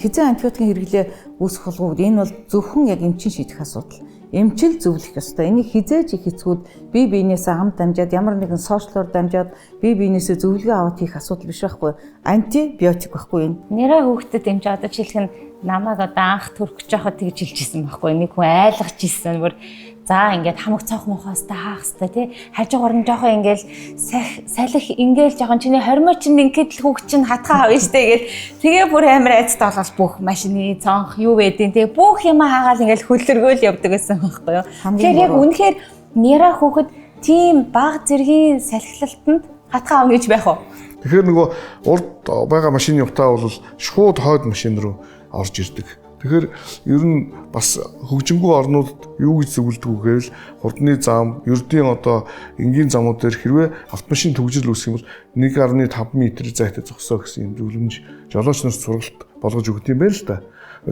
Хязгаан антибиотикийн хэрэглээ үүсэх болгоод энэ бол зөвхөн яг эмчийн шийдэх асуудал. Эмчил зөвлөх ёстой. Энийг хизээж их эцгүүд бие биенээсээ хамт дамжаад ямар нэгэн сошиалор дамжаад бие биенээсээ зөвлөгөө аваад хийх асуудал биш байхгүй. Антибиотик байхгүй энэ. Нэрээ хүүхдэд эмч одоо жишээлх нь намайг одоо анх төрөх гэж яхад тэгж хэлжсэн байхгүй. Нэг хүн айлгаж ирсэн бүр за ингээд хамаг цонх мохоостой хаах хэвээр тий хажуугаар нь жоохон ингээл салхи ингээл жоохон чиний хормоо чинь ингээд л хүүхд чинь хатгаа авна штэ гэл тэгээ бүр амар айцтай болоод бүх машины цонх юу байдیں۔ Тэгээ бүх юм хаагаал ингээл хөллөргөөл явдаг гэсэн байхгүй юу. Тэгэхээр яг үнэхээр нера хүүхэд тийм баг зэргийн салхилалтанд хатгаа авна гэж байх уу? Тэгэхээр нөгөө урд байгаа машины утаа бол шууд хойд машин руу орж ирдэг. Тэгэхээр ер нь бас хөгжингүй орнуудад юу гэж зөвлөдөг вэ гэвэл хурдны зам, ердийн одоо энгийн замууд дээр хэрвээ автомашин төгжил үүсэх юм бол 1.5 м зайтай зогсоо гэсэн юм зөвлөмж жолооч нарт сургалт болгож өгд юм байна л да.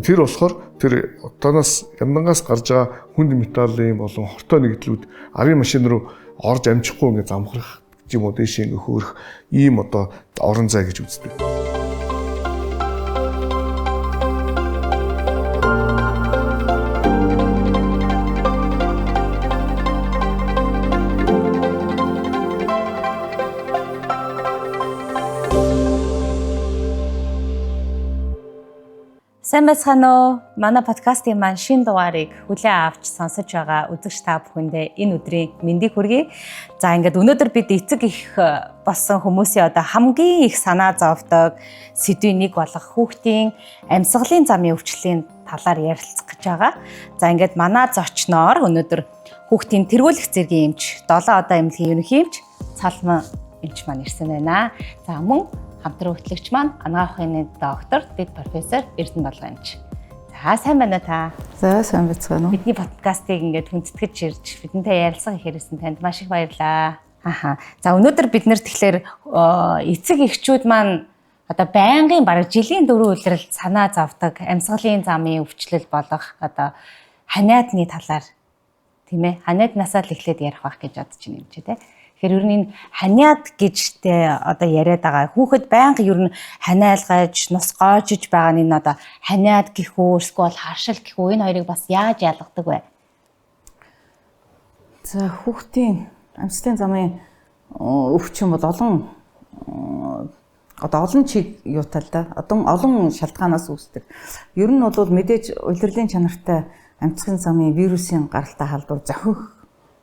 Тэр болохоор тэр утаанаас яндангаас гарч байгаа хүнд металлын болон хортой нэгдлүүд арын машин руу орж амжихгүй ингээ замхрах гэж юм уу дэше ингээ хөөрөх ийм одоо орон зай гэж үздэг. Сайн байцгаана уу? Манай подкастын маань шинэ дугаарыг хүлээн авч сонсож байгаа үзэгч та бүхэндээ энэ өдрийн мэндийг хүргэе. За ингээд өнөөдөр бид эцэг их болсон хүмүүсийн одоо хамгийн их санаа зовдог сэдвийн нэг болох хүүхдийн амьсгалын замын өвчлөлийн талаар ярилцах гэж байгаа. За ингээд манай зочноор өнөөдөр хүүхдийн тэргүүлэх зэргийн эмч, 7 удаа эмнэлгийн ерөнхий эмч Цалман эмч маань ирсэн байна. За мөн хамтран хөтлөгч маань анагаахын доктор, дэд профессор Эрдэнэбалга эмч. За сайн байна та. За сайн байцгаана уу? Бидний подкастыг ингээд хүндэтгэж ирж бидэнтэй ярилцах хэрэгсэн танд маш их баярлалаа. За өнөөдөр бид нэр тэгэхээр эцэг эхчүүд маань одоо байнгын бараг жилийн 4 улирал санаа зовдог амьсгалын замын өвчлөл болох одоо ханиадны талаар тийм ээ ханиаднасаа л эхлээд ярих байх гэж бодож байна юм чи тий. Тэгэхээр ер нь энэ ханиад гэжтэй одоо яриад байгаа хүүхэд байнга ер нь ханиалгаж, нус гоожиж байгаа нь энэ одоо ханиад гэх үү, эсвэл харшил гэх үү энэ хоёрыг бас яаж ялгадаг вэ? За хүүхдийн амьсгалын замын өвчин бол олон чиг юутай л да. Олон шалтгаанаас үүсдэг. Ер нь бол мэдээж улирлын чанартай амьсгалын замын вирусын гаралтай халдвар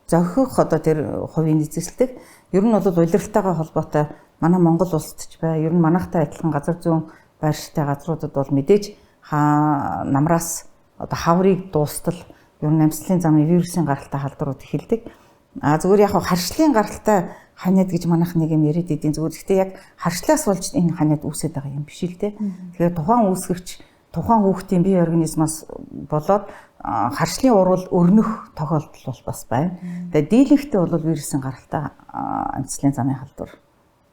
зохих одоо тэр хувийн эзэслдэг. Ер нь бол улиралтайгаа холбоотой манай Монгол улсад ч бай, ер нь манайхтай адилхан газар зүүн байршилтай газруудад бол мэдээж намраас одоо хаврыг дуустал ер нь амьсгалын замын вирусын гаралтай халдварууд эхэлдэг. Зүгээр яг харшлын гаралтай ханиад гэж манайх нэг юм яриад идэв. Зүгээр гэхдээ яг харшлаас болж энэ ханиад үүсээд байгаа юм биш л дээ. Тэгэхээр тухайн үүсгэгч тухайн хүүхдийн бие организмаас болоод харшлын урвал өрнөх тохиолдол бол бас байна. Тэгээ дийлэнхтэй бол вирусын гаралтай амьсгалын замын халдвар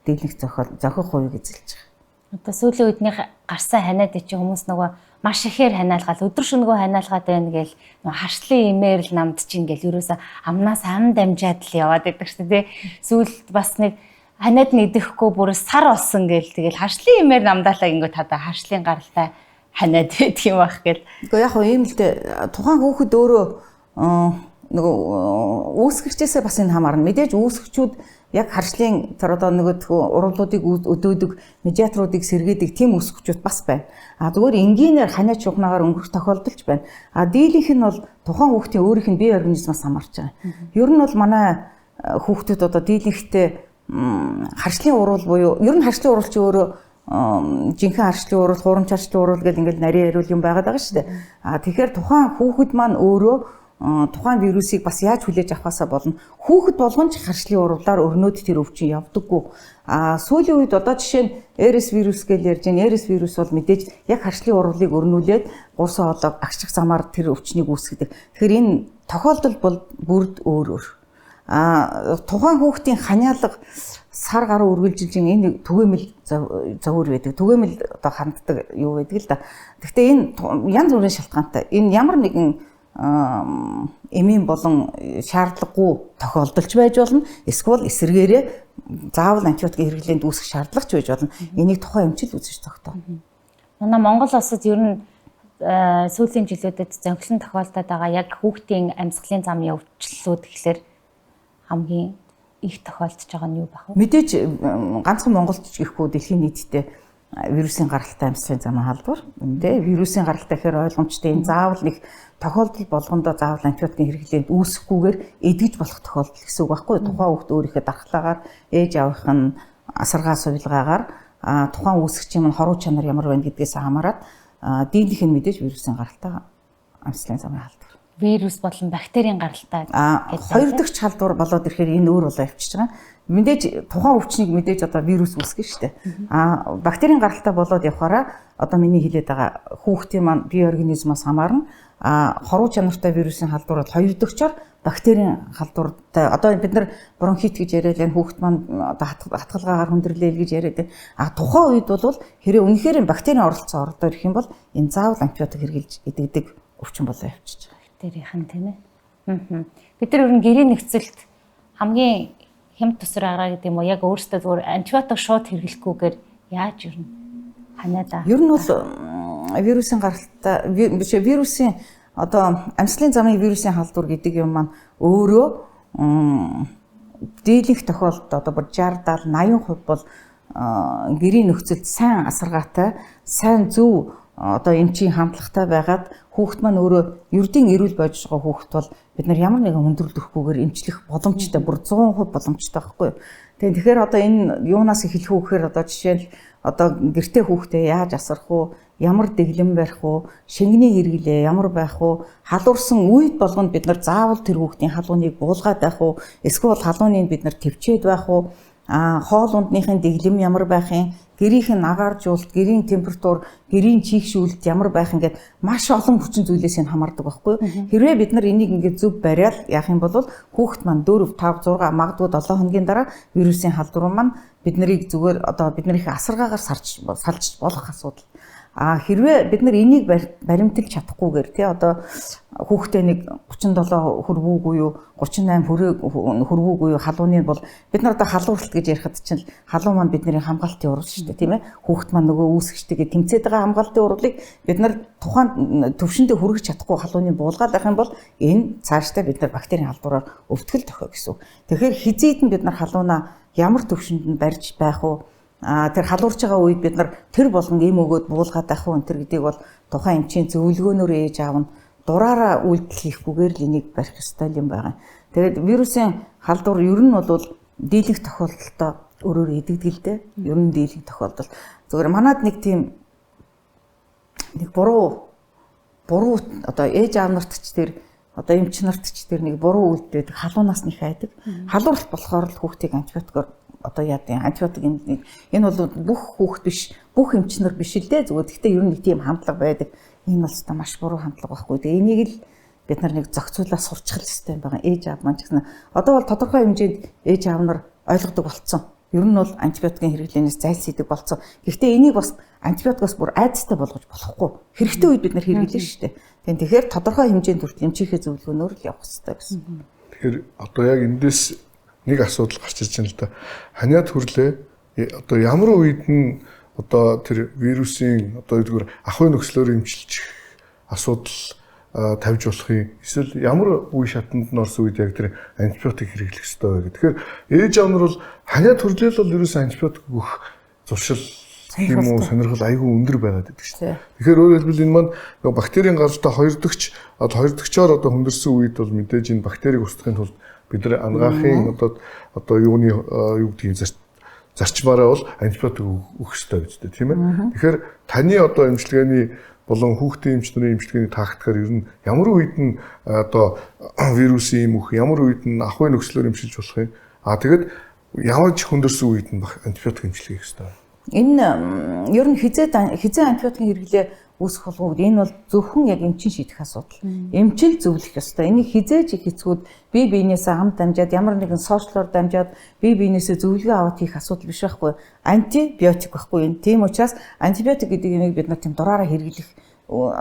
дийлэнх зохих хувийг эзэлж байгаа. Одоо сүүлийн үед нэг гарсан ханиад чи хүмүүс нөгөө маш ихээр ханиалгаал өдөр шөнөгөө ханиалгаад байна гээл нөгөө харшлын имээр л намд чинь гээл ерөөсө амнаас ам дамжаад л яваад байдаг шүү дээ. Сүүлд бас нэг ханиад нэдэхгүй бүр сар болсон гээл тэгэл харшлын имээр намдаалаа ингээд одоо харшлын гаралтай ханиад байдаг юм байх гэл. Гэхдээ яг ийм л дээ тухайн хүүхэд өөрөө нөгөө үүсгэгчээсээ бас энэ хамаарна. Мэдээж үүсгэгчүүд яг харшлын тэр одоо нөгөө урвалуудыг өдөөдөг, медиаторуудыг сэргээдэг тийм үүсгэгчүүд бас байна. Зүгээр энгийнээр ханиад шухнагаар өнгөрөх тохиолдолч байна. Дийлэнх нь бол тухайн хүүхдийн өөрийнх нь бие организмаас хамаарч байгаа. Ер нь бол манай хүүхдүүд одоо дийлэнхтэй харшлын урвал буюу ер нь харшлын урвал чи өөрөө жинхэнэ харшлын урвал, хуурамч харшлын урвал гэл ингээл нарийн яриул юм байгаад байгаа шүү дээ. Тэгэхээр тухайн хүүхэд маань өөрөө тухайн вирусыг бас яаж хүлээж авахаасаа болно. Хүүхэд болгон ч харшлын урвалаар өрнөд тэр өвчин явдаггүй. Сүүлийн үед одоо жишээ нь RS вирус гэж ярьж байна. RS вирус бол мэдээж яг харшлын урвалыг өрнүүлээд гурсан хоолой агших замаар тэр өвчнийг үүсгэдэг. Тэгэхээр энэ тохиолдол бол бүрд өөр өөр. Тухайн хүүхдийн ханиалга сар гаруй үргэлжилж энэ түгээмэл зөвөр байдаг. Түгээмэл одоо ханддаг юу байдаг л да. Гэхдээ энэ янз бүрийн шалтгаантай. Энэ ямар нэгэн эмийн болон шаардлагагүй тохиолдолч байж болно. Эсвэл эсэргээрээ заавал антибиотикийн хэрэглээнд үүсэх шаардлагач байж болно. Энийг тухайн эмчил үзэж тогтоо. Манай Монгол улсад ер нь сүүлийн жилүүдэд зөнгөлөн тохиолдоод байгаа яг хүүхдийн амьсгалын замын өвчлөлүүд гэхэлэр хамгийн их тохиолдож байгаа нь юу байх вэ? Мэдээж ганцхан Монголд ч гэхгүй дэлхийн нийтэд вирусын гаралтай амьсгалын замын халдвар. Тэ вирусын гаралтай гэхээр ойлгомжтой энэ заавал нэг тохиолдол болгондоо заавал антибиотикийн хэрэглээнд үүсэхгүйгээр эдгэж болох тохиолдол гэсэн үг байхгүй. Тухайн хүүхд өөрийнхөө дархлаагаар ээж аавынх нь асаргаа сувилгаагаар тухайн үүсгчийн мань хоруу чанар ямар байна гэдгээс хамаарат дийлэнх нь мэдээж вирусын гаралтай амьсгалын замын халдвар. Вирус болон бактерийн гаралтай. Хоёр дахь халдвар болоод ирэхээр энэ өөр болоо явчихж байгаа. Мэдээж тухайн өвчнийг мэдээж одоо вирус үүсгэн шүү дээ. Бактерийн гаралтай болоод явхаараа одоо миний хэлээд байгаа хүүхдийн маань бие организмоос хамаарна. Хоруу чанартай вирусын халдвар бол хоёр дахьчоор бактерийн халдвартай. Одоо бид нар бронхит гэж яриад байна. Хүүхд маань одоо хатгалгаагаар хүндрэлээ гэж яриад байна. Тухайн үед бол хэрэг үнэхээр бактерийн оролцоо ордоо ирэх юм бол энэ заавал антибиотик хэрэглэж идэгдэг өвчин болоо явчихж байгаа. Бактерийнхэн тийм ээ. Бид нар ер нь гэрийн нөхцөлд хамгийн хямд тусар арга гэдэг юм уу? Яг өөрөөсөө зүгээр антибиотик шууд хэрэглэхгүйгээр яаж ер нь ханиадаа? Ер нь бол вирусын гаралтай вирусын одоо амьсгалын замын вирусын халдвар гэдэг юм маань өөрөө дийлэнх тохиолдолд одоо 60, 70, 80% бол гэрийн нөхцөлд сайн асаргаатай, сайн зөв одоо эмчийн хамтлагтай байгаад хүүхэд маань өөрөө ердийн эрүүл байж байгаа хүүхэд бол бид нар ямар нэгэн хүндрэл өгөхгүйгээр эмчлэх боломжтой, бүр 100% боломжтой байхгүй юу. Тэгэхээр одоо энэ юунаас эхлэх үү гэхээр одоо жишээ нь одоо гэртээ хүүхдээ яаж асрах уу, ямар дэглэм барих уу, шингэний хэрэглээ ямар байх уу, халуурсан үед болгонд бид нар заавал тэр хүүхдийн халууныг буулгаад байх уу, эсвэл халууныг бид нар төвчээд байх уу, хоол ундныхын дэглэм ямар байх юм, гэрийнх нь агааржуулалт, гэрийн температур, гэрийн чихшүүлэлт ямар байх ингээд маш олон хүчин зүйлээс нь хамаардаг байхгүй юу. Хэрвээ бид нар энийг ингээд зөв бариад яах юм бол хүүхэд маань 4, 5, 6 магадгүй 7 хоногийн дараа вирусын халдвар маань бид нарыг зүгээр одоо биднийх асаргаагаар салж болох асуудал. Хэрвээ бид нар энийг баримталж чадахгүйгээр тий одоо хүүхдээ нэг 37 хөрвүүгүй юу 38 хөрвүүгүй юу халууны бол бид нар одоо халууралт гэж ярихад чинь халуун маань бидний хамгаалтын урал шүү дээ тийм ээ. Хүүхэд маань нөгөө үүсгчтэйгээ тэмцээд байгаа хамгаалтын уралыг бид нар тухайн төвшөндөө хүргэж чадахгүй халууны буулгаад байх юм бол энэ цаашдаа бид нар бактерийн халдвараар өвтгөл тохио гэсэн. Тэгэхээр хизээд нь бид нар халуунаа ямар төвшөнд нь барьж байх уу? Тэр халуурч байгаа үед бид нар тэр болгон эм өгөөд буулгаад байх уу энэ гэдгийг бол тухайн эмчийн зөвлөгөөнөөр ээж аав нь дураараа үйлдэл хийхгүйгээр л энийг барих ёстой юм байна. Тэгээд вирусын халдвар ер нь бол дийлэнх тохиолдолтой өөрөөр идэгдэлтэй. Ер нь дийлэнх тохиолдол. Зөвхөн манад нэг тийм нэг буруу одоо ээж аав нарт ч тэр одоо эмч нарт ч тэр нэг буруу үйлдэл халуунаас нэг хайдаг. Халууралт болохоор л хүүхдийг антибиотикоор одоо яа гэдэг антибиотик энэ бол бүх хүүхд биш, бүх эмч нар биш л дээ. Зүгээр гэхдээ ер нь нэг тийм хандлага байдаг. Энэ бол та маш буруу хандлага байхгүй. Тэгээ энийг л бид нар нэг зохицуулаад сурчих хэрэгтэй байгаа. Ээж аав маань ч гэсэн одоо бол тодорхой хэмжээнд ээж аав нар ойлгодог болцсон. Ер нь бол антибиотикийн хэрэглэнээс зайлсхийдэг болцсон. Гэхдээ энийг бас антибиотикоос бүр айдастай болгож болохгүй. Хэрэгтэй үед бид нар хэрэглэнэ шүү дээ. Тэгэхээр тодорхой хэмжээнд хүртэл эмчийнхээ зөвлөгөөнөөр л явах хэрэгтэй гэсэн. Тэгэхээр одоо яг эндээс нэг асуудал гарч ирж байна л да. Ханиад хүрлээ. Одоо ямар үед нь одоо тэр вирусын одоо юугаар ахуйн нөхцлөөр эмчилж асуудал тавьж болох юм. Эсвэл ямар үе шатанд нь орсон үед яг тэр антибиотик хэрэглэх ёстой вэ гэх. Тэгэхээр ээж аав нар бол ханиад хүрлээл бол ерөөсөн антибиотик өгөх зуршил тийм үү сонирхол айгүй өндөр байгаад байдаг шүү дээ. Тэгэхээр өөрөөр хэлбэл энэ маань нөгөө бактерийн гаралтай хоёр дахьчоор одоо хүндэрсэн үед бол мэдээж энэ бактерийг устгахын тулд бид нар ангаахын одоо юуны юу гэдгийг зарчмаараа бол антибиотик өгөх ёстой гэж дээ тийм ээ. Тэгэхээр таны одоо эмчилгээний болон хүүхдийн эмч нарын эмчилгээний тактикаар ер нь ямар үед нь одоо вирусын юм өгөх, ямар үед нь ахуйн нөхцлөөр эмчилж болох юм. Тэгэд ямар ч хүндэрсэн үед нь антибиотик эмчилгээ хийх ёстой. Энэ ер нь хизээ антибиотикийн хэрэглээ үүсэх болгоод энэ бол зөвхөн яг эмчин шийдэх асуудал. Эмчил зөвлөх ёстой. Энийг хизээж их хэцгүүд бие биенээсээ хамт дамжаад ямар нэгэн сошиалор дамжаад бие биенээсээ зөвлөгөө аваад хийх асуудал биш байхгүй. Антибиотик байхгүй энэ. Тийм учраас антибиотик гэдэг юмыг бид нар тийм дураараа хэрэглэх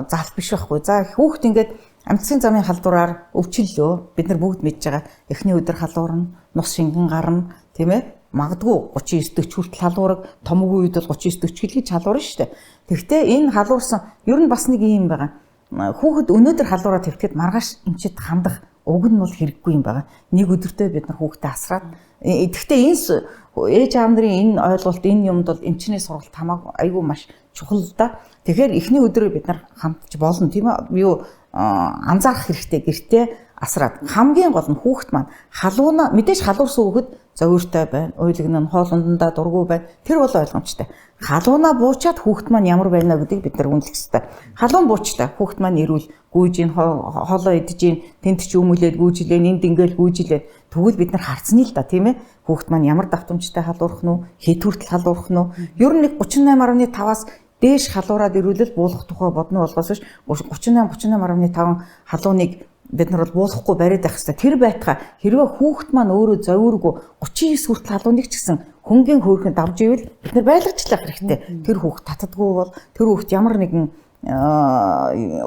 заалт биш байхгүй. За хүүхд ингээд амьтсын замын халдвараар өвчлөлөө бид нар бүгд мэдж байгаа. Эхний өдөр халуурна, нус шингэн гарна, тийм ээ. магадгүй 39-40 хүртэл халуураг, том үеийн үед бол 39-40 гэж халуурна шүү дээ. Тэгэхдээ энэ халуурсан ер нь бас нэг юм байгаа. Хүүхэд өнөөдөр халуураа твтгэхэд маргааш эмчэд хандах уг нь бол хэрэггүй юм байгаа. Нэг өдөртөө бид нар хүүхдээ асраад тэгэхдээ энэ ээж аав нарын энэ ойлголт энэ юмд бол эмчний сургалт хамаагүй айгүй маш чухал да. Тэгэхээр эхний өдрөө бид нар хамтж болно тийм ээ. Юу анзаарах хэрэгтэй гэртээ асраад хамгийн гол нь хүүхэд маань халууна мэдээж халуурсан хүүхэд зовиртой байна, уйлгэн нь хоолундаа дургүй байна. Тэр бол ойлгомжтой. Халууна буучаад хүүхэд маань ямар байна гэдгийг бид нар үнэлэх хэрэгтэй. Халуун буучтай хүүхэд маань ирүүл гүйж ин хоолоо идэж ин тэнд ч өмүүлээд гүйжилээ, энд ингээл гүйжилээ. Тэгвэл бид нар харцны л да тийм ээ. Хүүхэд маань ямар давтамжтай халуурах нь, хэд хүртэл халуурах нь. Ер нь 38.5-аас дээш халуураад ирүүлэл буулгах тухай бодно болгоос биш 38.5 халууныг бид нар бол буулгахгүй бариад байх хэрэгтэй. Тэр байтугай хэрвээ хүүхэд маань өөрөө зовиргүй 39 хүртэл халууныг ч гэсэн хөнгөн хөөрхөн давж ивэл бид нар байлгачлах хэрэгтэй. Тэр хүүхэд татдаггүй бол тэр хүүхэд ямар нэгэн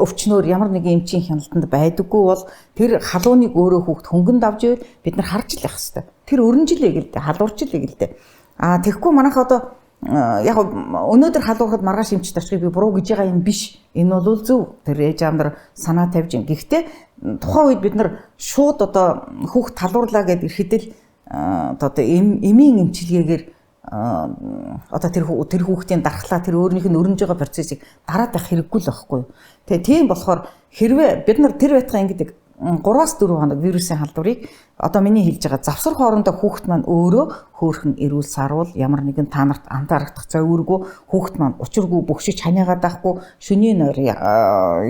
өвчнөөр ямар нэгэн эмчийн хяналтанд байдаггүй бол тэр халууныг өөрөө хүүхэд хөнгөн давж ивэл бид нар харж л явах хэрэгтэй. Тэр өрнөжлээ гэлдэ, халуурчлээ гэлдэ. Тэгэхгүй манайх одоо яг өнөөдөр халуурахад маргааш эмчт очгийг би буруу гэж байгаа юм биш. Энэ бол зөв. Тэр ээж аав нар санаа тавьж юм. Гэхдээ тухайн үед бид нар шууд одоо хүүхд халуурлаа гэд ирэхэд л одоо эмийн эмчилгээгээр одоо тэр хүүхдийн дархлаа тэр өөрийнх нь өрнөж байгаа процессыг дараад байх хэрэггүй л байхгүй юу. Тэгээ тийм болохоор хэрвээ бид нар тэр байтугай ингэдэг 3-4 хоног вирусын халдварыг одоо миний хэлж байгаа завсар хоорондоо хүүхэд маань өөрөө хөөрхөн эрүүл сарвал ямар нэгэн та нарт анзаарах зовиргүй хүүхэд маань учиргүй бөхшиж ханиагаад байхгүй шөнийн нойр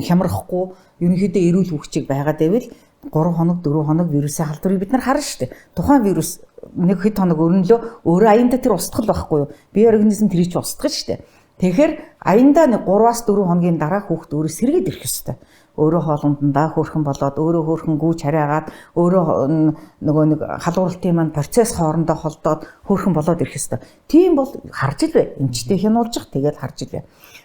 хямрахгүй ерөнхийдөө эрүүл хүүхчийг байгаад байвал 3 хоног 4 хоног вирусын халдварыг бид нар харна шүү дээ. Тухайн вирус нэг хэд хоног өрнөлөө өөрөө аяндаа тэр устгал байхгүй юу? Бие организм тэрийг ч устгах шүү дээ. Тэгэхээр аяндаа нэг 3-4 хоногийн дараа хүүхэд өөрөө сэргээд ирэх ёстой. Өөрөө хоолундаа хөөрхөн болоод өөрөө хөөрхөн гүйж хараагаад өөрөө нөгөө нэг халууралтын маань процесс хоорондоо холдоод хөөрхөн болоод ирэх ёстой. Тийм бол харж илвэ. Эмчтэй хянуулж тэгээд харж илвэ.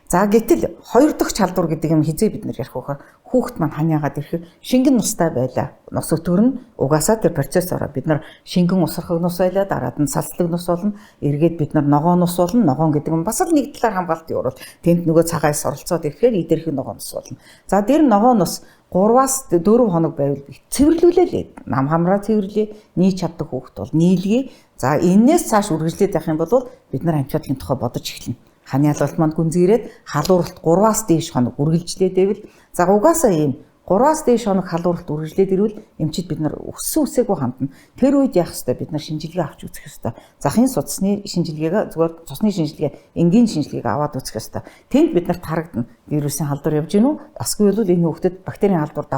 За гэтэл хоёр дахь халдвар гэдэг юм хизээ бид нэр ярих вэ? Хүүхэд маань ханиагаад ирэх шингэн нустай байлаа. Нус өтгөр нь угаасаа тэр процессороо бид нар шингэн усрахыг нус байлаа, дараад нь салслаг нус болно. Эргээд бид нар ногоо нус болно. Ногоон гэдэг нь бас л нэг талаар хамгаалт явуул. Тэнд нөгөө цагаас оролцоод ирэхээр идэрх ногоо нус болно. За дээр ногоо нус 3-аас 4 хоног байвал цэвэрлүүлээ. Нам хамраа цэвэрлээ. Нийч чаддаг хүүхэд бол нийлгээ. За энээс цааш үргэлжлээд явах юм бол бид нар антибиотикийн тухай бодож эхэлнэ. Ханиалгалт манд гүнзгийрээд халууралт 3-аас дээш хоног үргэлжлээд байвал за угаасаа ийм 3-аас дээш хоног халууралт үргэлжлээд ирвэл эмчид бид нар өссөн үсээгүй хандна. Тэр үед яах ёстой бид нар шинжилгээ авч үзэх ёстой. Захын судасны шинжилгээгээ зүгээр цусны шинжилгээ, энгийн шинжилгээг аваад үзэх ёстой. Тэнд бид нарт харагдана вирусын халдвар явж гинүү. Асгүй бол энэ хүүхдэд бактерийн халдвар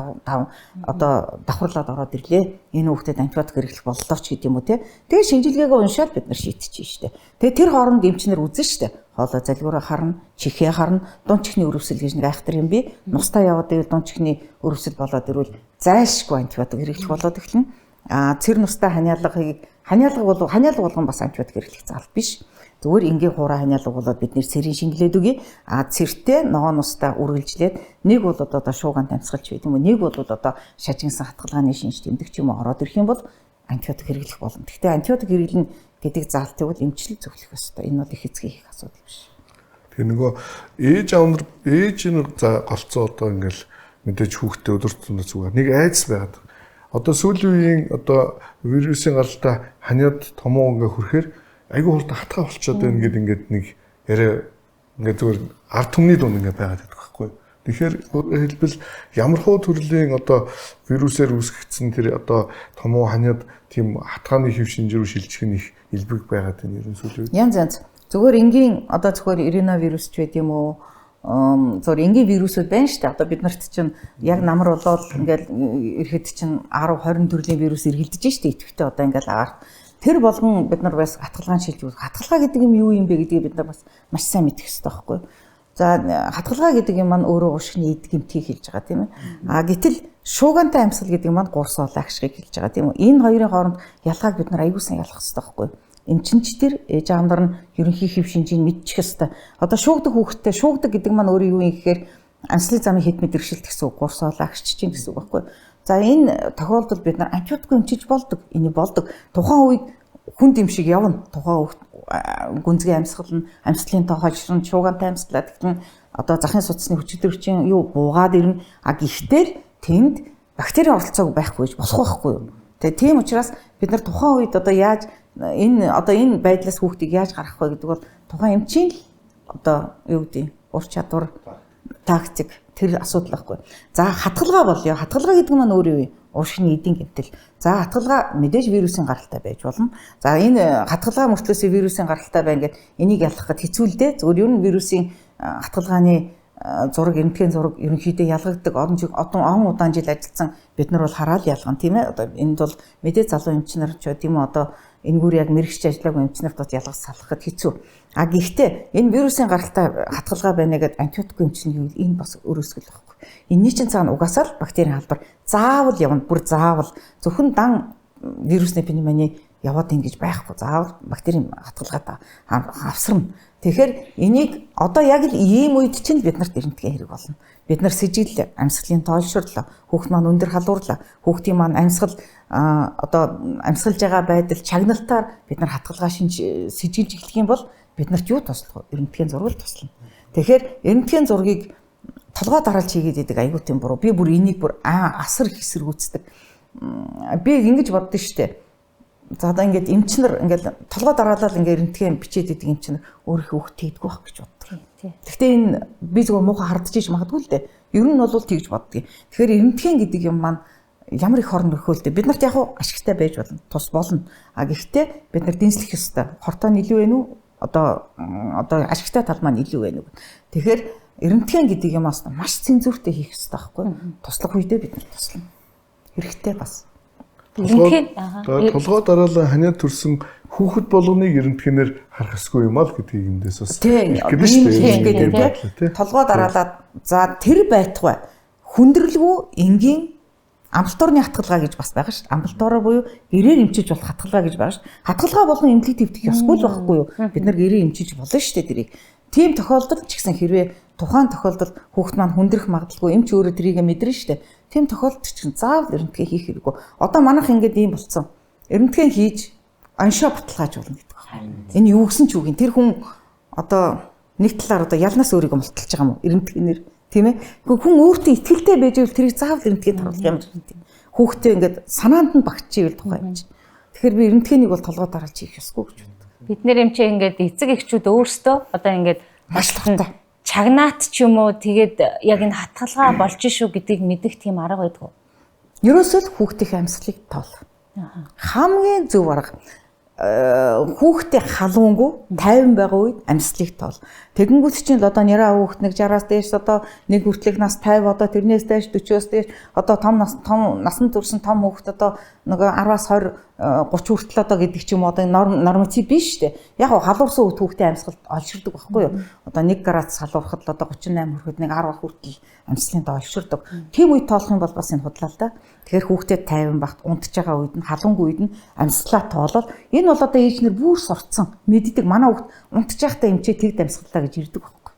одоо давхарлаад ороод ирлээ. Энэ хүүхдэд антибиотик хэрэглэх боллоо ч гэдэг юм уу те. Тэгээ шинжилгээгээ уншаад бид нар шийдчихье штэ. Тэгээ тэр хооронд эмчнэр үзэн штэ. Хоолой залгуураа харна, чихээ харна, дунд чихний өрөвсөл гэж нэг айхтар юм би. Нустаа яваад ивэл дунд чихний өрөвсөл болоод ирвэл зайлшгүй антибиотик хэрэглэх болоод эхэлнэ. Цэр нустай ханиалга болгон бас антибиотик хэрэглэх заал биш. Зүгээр ингийн хуурай ханиалга болоод бид нэр цэрийн шингэлээд үгүй. Цэртэй ногоо нустай үргэлжлээд нэг бол одоо шуугаан тамсгалч байт юм уу. Нэг бол одоо шажигнсан хатгалгааны шинж тэмдэг ч юм уу ороод ирэх юм бол антибиотик хэрэглэх болно. Гэхдээ антибиотик хэрэглэн гэдэг заалтыг бол эмчилэл зөвлөх ёстой. Энэ бол их эцгийн их асуудал биш. Тэгээ нөгөө ээж нь за голцоо одоо ингээл мэдээж хүүхдээ өдөр тутмын зүгээр нэг айдас байгаад. Одоо сүүлийн үеийн одоо вирусын гаралтай ханиад томоо ингээ хүрэхээр айгүй хурдан хатгаа болчиход байна гэдэг ингээд нэг яриа ингээ зүгээр ард түмний дунд ингээ байгаад байдаг байхгүй. Тэгэхээр хэлбэл ямархуу төрлийн одоо вирусээр үүсгэгдсэн тэр одоо томоо ханиад тийм хатгааны хэв шинжрүү шилжих нь их илбэг байгаад байна ерөн сүүлийн үед. Янз зүгээр энгийн одоо зөвхөн риновирус ч байд юм уу зөвхөн энгийн вирусууд байна шүү дээ. Одоо бид нарт чинь яг намар болоод ингээл ирэхэд чинь 10 20 төрлийн вирус эргэлдэж шүү дээ. Идэвхтэй одоо ингээл агаар. Тэр болгон бид нар бас хатгалгаан шилжүүлэх. Хатгалгаа гэдэг юм юу юм бэ гэдгийг бид нар бас маш сайн мэдэх хэрэгтэй байхгүй юу? За хатгалгаа гэдэг юм маань өөрөө уушгины эд гэмтгийг хэлж байгаа тийм ээ. Гэтэл шуугантай амьсгал гэдэг юм маань гурс олагшгийг хэлж байгаа тийм үү. Энэ хоёрын хооронд ялгааг бид нар аягүй сайн ялах хэрэгтэй байхгүй юу? Эмчинчдэр ээж аав нар нь ерөнхий хэв шинжийг мэдчих ёстой. Одоо шуугдаг хүүхэдтэй шуугдаг гэдэг маань өөрөө юу юм гэхээр анслын замын хэд мэдэршилт гэсэн үг, гурс олагч чинь гэсэн үг байхгүй юу? За энэ тохиолдолд бид нар антибиотик эмчилж болдог. Энэ болдог. Тухайн үед хүн дэмшиг явна. Тухайн гүнзгий амьсгал нь амьсгалын тоо холшрон шуугантай амьсгалаад гэхдээ одоо захын судасны хүчтэй юу буугаад ирнэ. А гэхдээ тэнд бактерийн оролцоог байхгүй гэж болох байхгүй юу? Тэгээ тийм учраас бид нар тухайн үед одоо яаж энэ байдлаас хүүхдийг яаж гаргах вэ гэдэг бол тухайн эмчийн одоо юу гэдэг ур чадвар тактик тэр асуудал байхгүй. За хатгалгаа болё. Хатгалгаа гэдэг нь маань өөр юу вэ? Уушгины эдийн гэмтэл. За хатгалгаа мэдээж вирусын гаралтай байж болно. За энэ хатгалгаа мөртлөөс вирусын гаралтай байна гэд энийг ялгахад хэцүү л дээ. Зөвхөн ер нь вирусын хатгалгааны зураг, эмнэлгийн зураг ерөнхийдөө ялгагддаг. Он удаан жил ажилласан бид нар бол хараад ялгана тийм ээ. Одоо энд бол мэдээ залуу эмч нар ч тийм үү одоо энэгээр яг мэрэгч ажиллаагүй эмч нарт ялгаж салахад хэцүү. А гэхдээ энэ вирусын гаралтай хатгалгаа байна гэдэг антибиотик эмчний гэвэл энэ бас өрөөсгөл байхгүй. Энэний чинь цаана угаасаа л бактерийн халбар заавал явна. Бүр заавал зөвхөн дан вирусны пневмони яваад ингэж байхгүй. Заавал бактерийн хатгалгаа авсарна. Тэгэхээр энийг одоо яг л ийм үед чинь бид нарт эрентгийн хэрэг болно. Бид нар сэжиглээ, амьсгалын тоолширлоо, хүүхд маань өндөр халуурлаа, хүүхдийн маань амьсгал одоо амьсгалж байгаа байдал чагналтаар бид нар хатгалгаа сэжиглж эхлэх юм бол бид нарт юу туслах вэ? Эрентгийн зураг туслана. Тэгэхээр эрентгийн зургийг толгой дараалж хийгээд идэг айгуу тийм буруу. Би бүр энийг бүр асар их эсэргүүцдэг. Би ингэж боддоо штэ. За одоо ингээд эмчнэр ингээд толгой дараалал ингээд эрентгийн бичээд идэг эмчнэр өөрийнхөө хүүхд тэгдэггүй байх гэж боддог. Гэхдээ энэ би зөвхөн муухай хардж иж магадгүй л дээ. Ер нь бол тэгж боддог. Тэгэхээр эрентгийн гэдэг юм маань ямар их хорн өрхөөлтэй. Бид нарт яг ашигтай байж болно. Тус болно. А гэхдээ бид нар дэнслэх ёстой. Хортоо нь илүү вэ нү? Одоо ашигтай тал маань илүү вэ нү? Тэгэхээр эрентгийн гэдэг юмас маш цензуртэй хийх ёстой байхгүй. Туслах үедээ бид нар туслана. Хэрэгтэй бас. Толгой дараалан ханиад төрсэн хүүхэд болгоныг эрентгэнээр харах ёсгүй юм аа л гэдгийг эндээс бас гэдэг шүү дээ. Толгой дараалаад за тэр байтугай хүндрэлгүй энгийн амбулаторны хатгалгаа гэж бас байгаа шүү дээ. Амбулатороор буюу гэрээр эмчиж болох хатгалгаа гэж байгаа шүү дээ. Хатгалгаа болгон эмнэлэг твдэх ёсгүй л байхгүй юу? Бид нар гэрээр эмчиж болно шүү дээ тэрийг. Тийм тохиолдолд ч гэсэн хэрвээ тухайн тохиолдолд хүүхэд маань хүндрэх магадaltaгүй эмч өөрөө тэрийг мэдэрнэ шүү дээ. Тийм тохиолдолд ч гэсэн заавал эрентгээ хийх хэрэггүй. Одоо манайх ингээд ийм болцсон. Эрентгээ хийж аншаа баталгааж болно гэдэг байна. Энэ юу гэсэн ч үгүй. Тэр хүн одоо нэг талаар одоо ялнаас өөрийгөө мулталж байгаа юм уу? Эрентгийнээр тийм ээ. Хүн өөртөө ихтгэлтэй байж байвал тэрийг заавал эрентгээд харуулах юм байна. Хүүхдээ ингээд санаанд нь багтчихвэл тухай юм чинь. Тэгэхээр би эрентгээнийг бол толгой дараалж хийх ёсгүй гэж боддог. Бид нэр эмчээ ингээд эцэг эхчүүд өөрсдөө одоо ингээд маш тахтай чагнаат ч юм уу тэгээд яг энэ хатгалгаа болж шүү гэдгийг мэдэх тийм арга байдгүй. Ерөөсөө л хүүхдийн амьсгалыг тоолох. Хамгийн зөв арга хүүхдээ халуунгүй 50 байгаа үед амьсгалыг тоол. Тэгэнгүүт чинь одоо нэраа хүүхд нэг 60-аас дээш одоо нэг хүртэлх нас 50 одоо тэрнээс дээш 40-оос дээш одоо том насанд хүрсэн том хүүхд одоо нэг 10-аас 20 30 хүртэл одоо гэдэг ч юм одоо норматив биш шүү дээ. Яг халуурсан хүүхдийн амьсгалд олширдаг байхгүй юу? Одоо 1 градус халуурахад л одоо 38 хүрэхэд нэг 10 хүртэл амьсгалын доо олширдаг. Тийм үед тоолох юм бол бас энэ худлаа л да. Тэгэхээр хүүхдэд 50 багт унтж байгаа үед нь халуунгүй үед нь амьсгалаа тоолол энэ бол одоо ээжнэр бүр сурцсан мэддэг манай хүүхд унтж байхдаа эмчээ тэгд амьсгалаа гэж ирдэг байхгүй.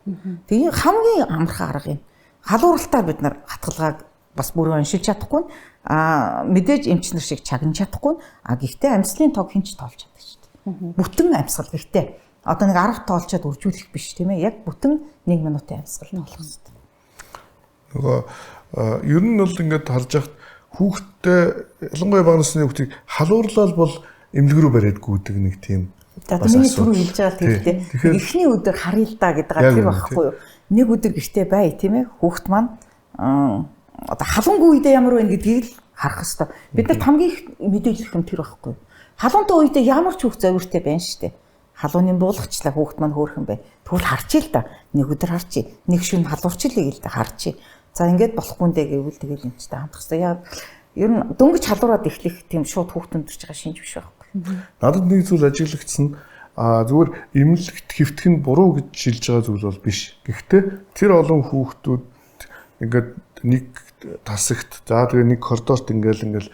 Тэгээ хамгийн амархан арга юм. Халууралтаар бид нар хатгалгааг бас бүрэн уншилж чадахгүй мэдээж эмч нар шиг чагнаж чадахгүй гэхдээ амьсгалын тог хинч тоолж чаддаг шүү дээ. Бүтэн амьсгал гэхдээ одоо нэг 10 тоолчоод үржүүлэх биш тийм ээ. Яг бүтэн 1 минутын амьсгал тоолох хэрэгтэй. Нөгөө ер нь бол ингээд харж яхад хүүхдтэй ялангуяа бага насны хүүхдийг халуурлал бол эмнэлэг рүү бариад гүйдэг нэг тийм. Одоо миний түрүү хэлж байгаа тийм эхний өдөр харъя л да гэдэг тэр байхгүй юу. Нэг өдөр гэртээ бай тийм ээ. Хүүхд маань одоо халуунгүй үедээ ямар байна гэдгийг л харах хэрэгтэй. Бид нар хамгийн их мэдээлэх юм тэр байхгүй юу. Халуунтай үедээ ямар ч хүүхд зовиртой байна шүү дээ. Халууны буулгачлаа хүүхд маань хөөрхөн бай. Тэгвэл харчий л да. Нэг өдөр харчий. Нэг шөнө халуурчлаа гээл да харчий. За ингээд болохгүй нэ гэвэл тэгэл эмчтэй хамтах хэрэгтэй. Яг ер нь дөнгөж халуураад эхлэх тийм шууд хүүхд өндөрч байгаа шинж биш байхгүй. Надад нэг зүйл ажиглагдсан зүгээр эмнэлэгт хэвтэх нь буруу гэж шилж байгаа зүйл бол биш. Гэхдээ тэр олон хүүхдүүд ингээд нэг тасагт за тэгээ нэг коридорт ингээл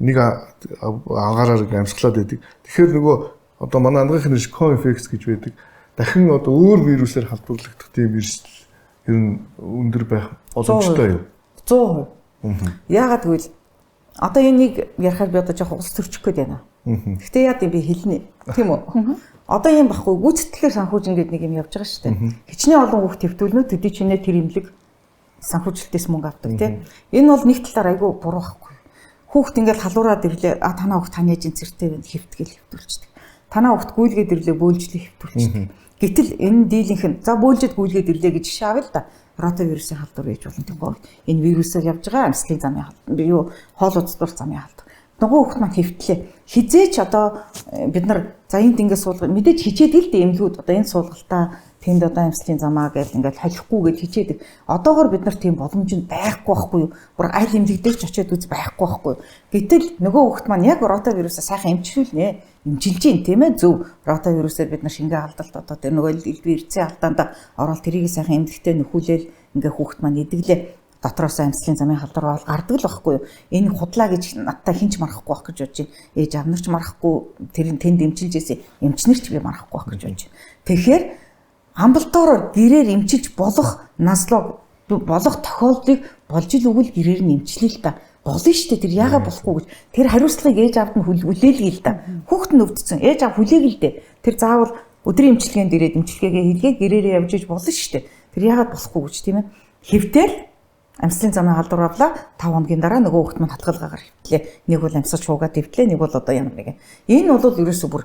нэг агаараар амьсгалаад байдаг. Тэгэхээр нөгөө одоо манай ангийнхны co-infex гэж байдаг. Дахин одоо өөр вирусээр халдварлагдах тийм эрсдэл ер нь өндөр байх боломжтой юу? 100%. Яагаад гэвэл одоо энийг ярихаар би одоо жоох улс төрчих гээд байна. Гэхдээ яа гэв би хэлнэ. Тийм үү? Одоо юм баггүй гүйцэтгэлээр санхүүжин гэдэг нэг юм явж байгаа шүү дээ. Хичнээн олон хүүхд төвтүүлнө төдий чинээ тэр имлэг санхүүжилтээс мөнгө авдаг тийм. Энэ бол нэг талаар айгүй буруу байхгүй. Хүүхд ингээл халуураад ирлээ. Танаа хүүхд таны эжин цэртэй байна хэвтгэл хэвтүүлчихдэг. Танаа хүүхд гүйлгээд ирлээ бөөлжлээ хэвтүүлчихдэг. Гэтэл энэ дийлийнх нь за бөөлжөд гүйлгээд ирлээ гэж жишээ авъя л да. Ротавирусын халдвар ээж болно тийм. Энэ вирусаар явж байгаа амьсгалын замын халдвар. Юу хоол уцдвар замын халдвар. Нөгөө хүүхд маань хэвтлээ. Хизээч одоо бид нар за энд ингэ суулга мэдээж хичээдэг л дээ эмнэлгүүд одоо энэ суулгалтаа тэнд одоо амьсгалын замаа гэж ингээд холихгүй гэж хичээдэг. Одоогоор бид нар тийм боломж нь байхгүй байхгүй юу? Бүр аль эмнэлгдэж очиод үз байхгүй байхгүй юу? Гэтэл нөгөө хүүхд маань яг ротавирусаа сайхан эмчилүүлнэ. Эмчилж гин тийм ээ зөв ротавирусаар бид нар шингээ алдалт одоо тэр нөгөө элбэг эрцээ алдаанд ороод тэрийг сайхан эмнэлгтээ нөхүүлээл ингээ хүүхд маань идэглээ. Дотроос амьсгалын замын халдвар бол гардаг л байхгүй юу? Энэ худлаа гэж надтай хинч марахгүй байх гэж бодож байна. Ээж авнарч марахгүй тэр тэнд эмчилж ийсэн эмчнэрч би марахгүй байх гэж бодож байна. Тэгэхээр амбалтаараа гэрээр эмчилж болох наслог болох тохиолдлыг болж ил өгвөл гэрээр нь эмчлэе л та. Болно шүү дээ тэр яагаад болохгүй гэж тэр хариуцлагыг ээж аавд нь хүлээлгий л та. Хүүхэд нь өвдсөн ээж аав хүлээгэл дээ. Тэр заавал өдрийн эмчилгээнд ирээд эмчилгээгээ хийлгээ гэрээрээ явж иж болно шүү дээ. Тэр яагаад болохгүй гэж тийм ээ. Хэвтэл амьсгалын замын халдвар авлаа 5 хоногийн дараа нөгөө хүүхэд маань хатгалгаагаар хэвтлээ. Нэг бол амьсгал шуугаад хэвтлээ, нэг бол одоо ямар нэг. Энэ бол ерөөсөө бүр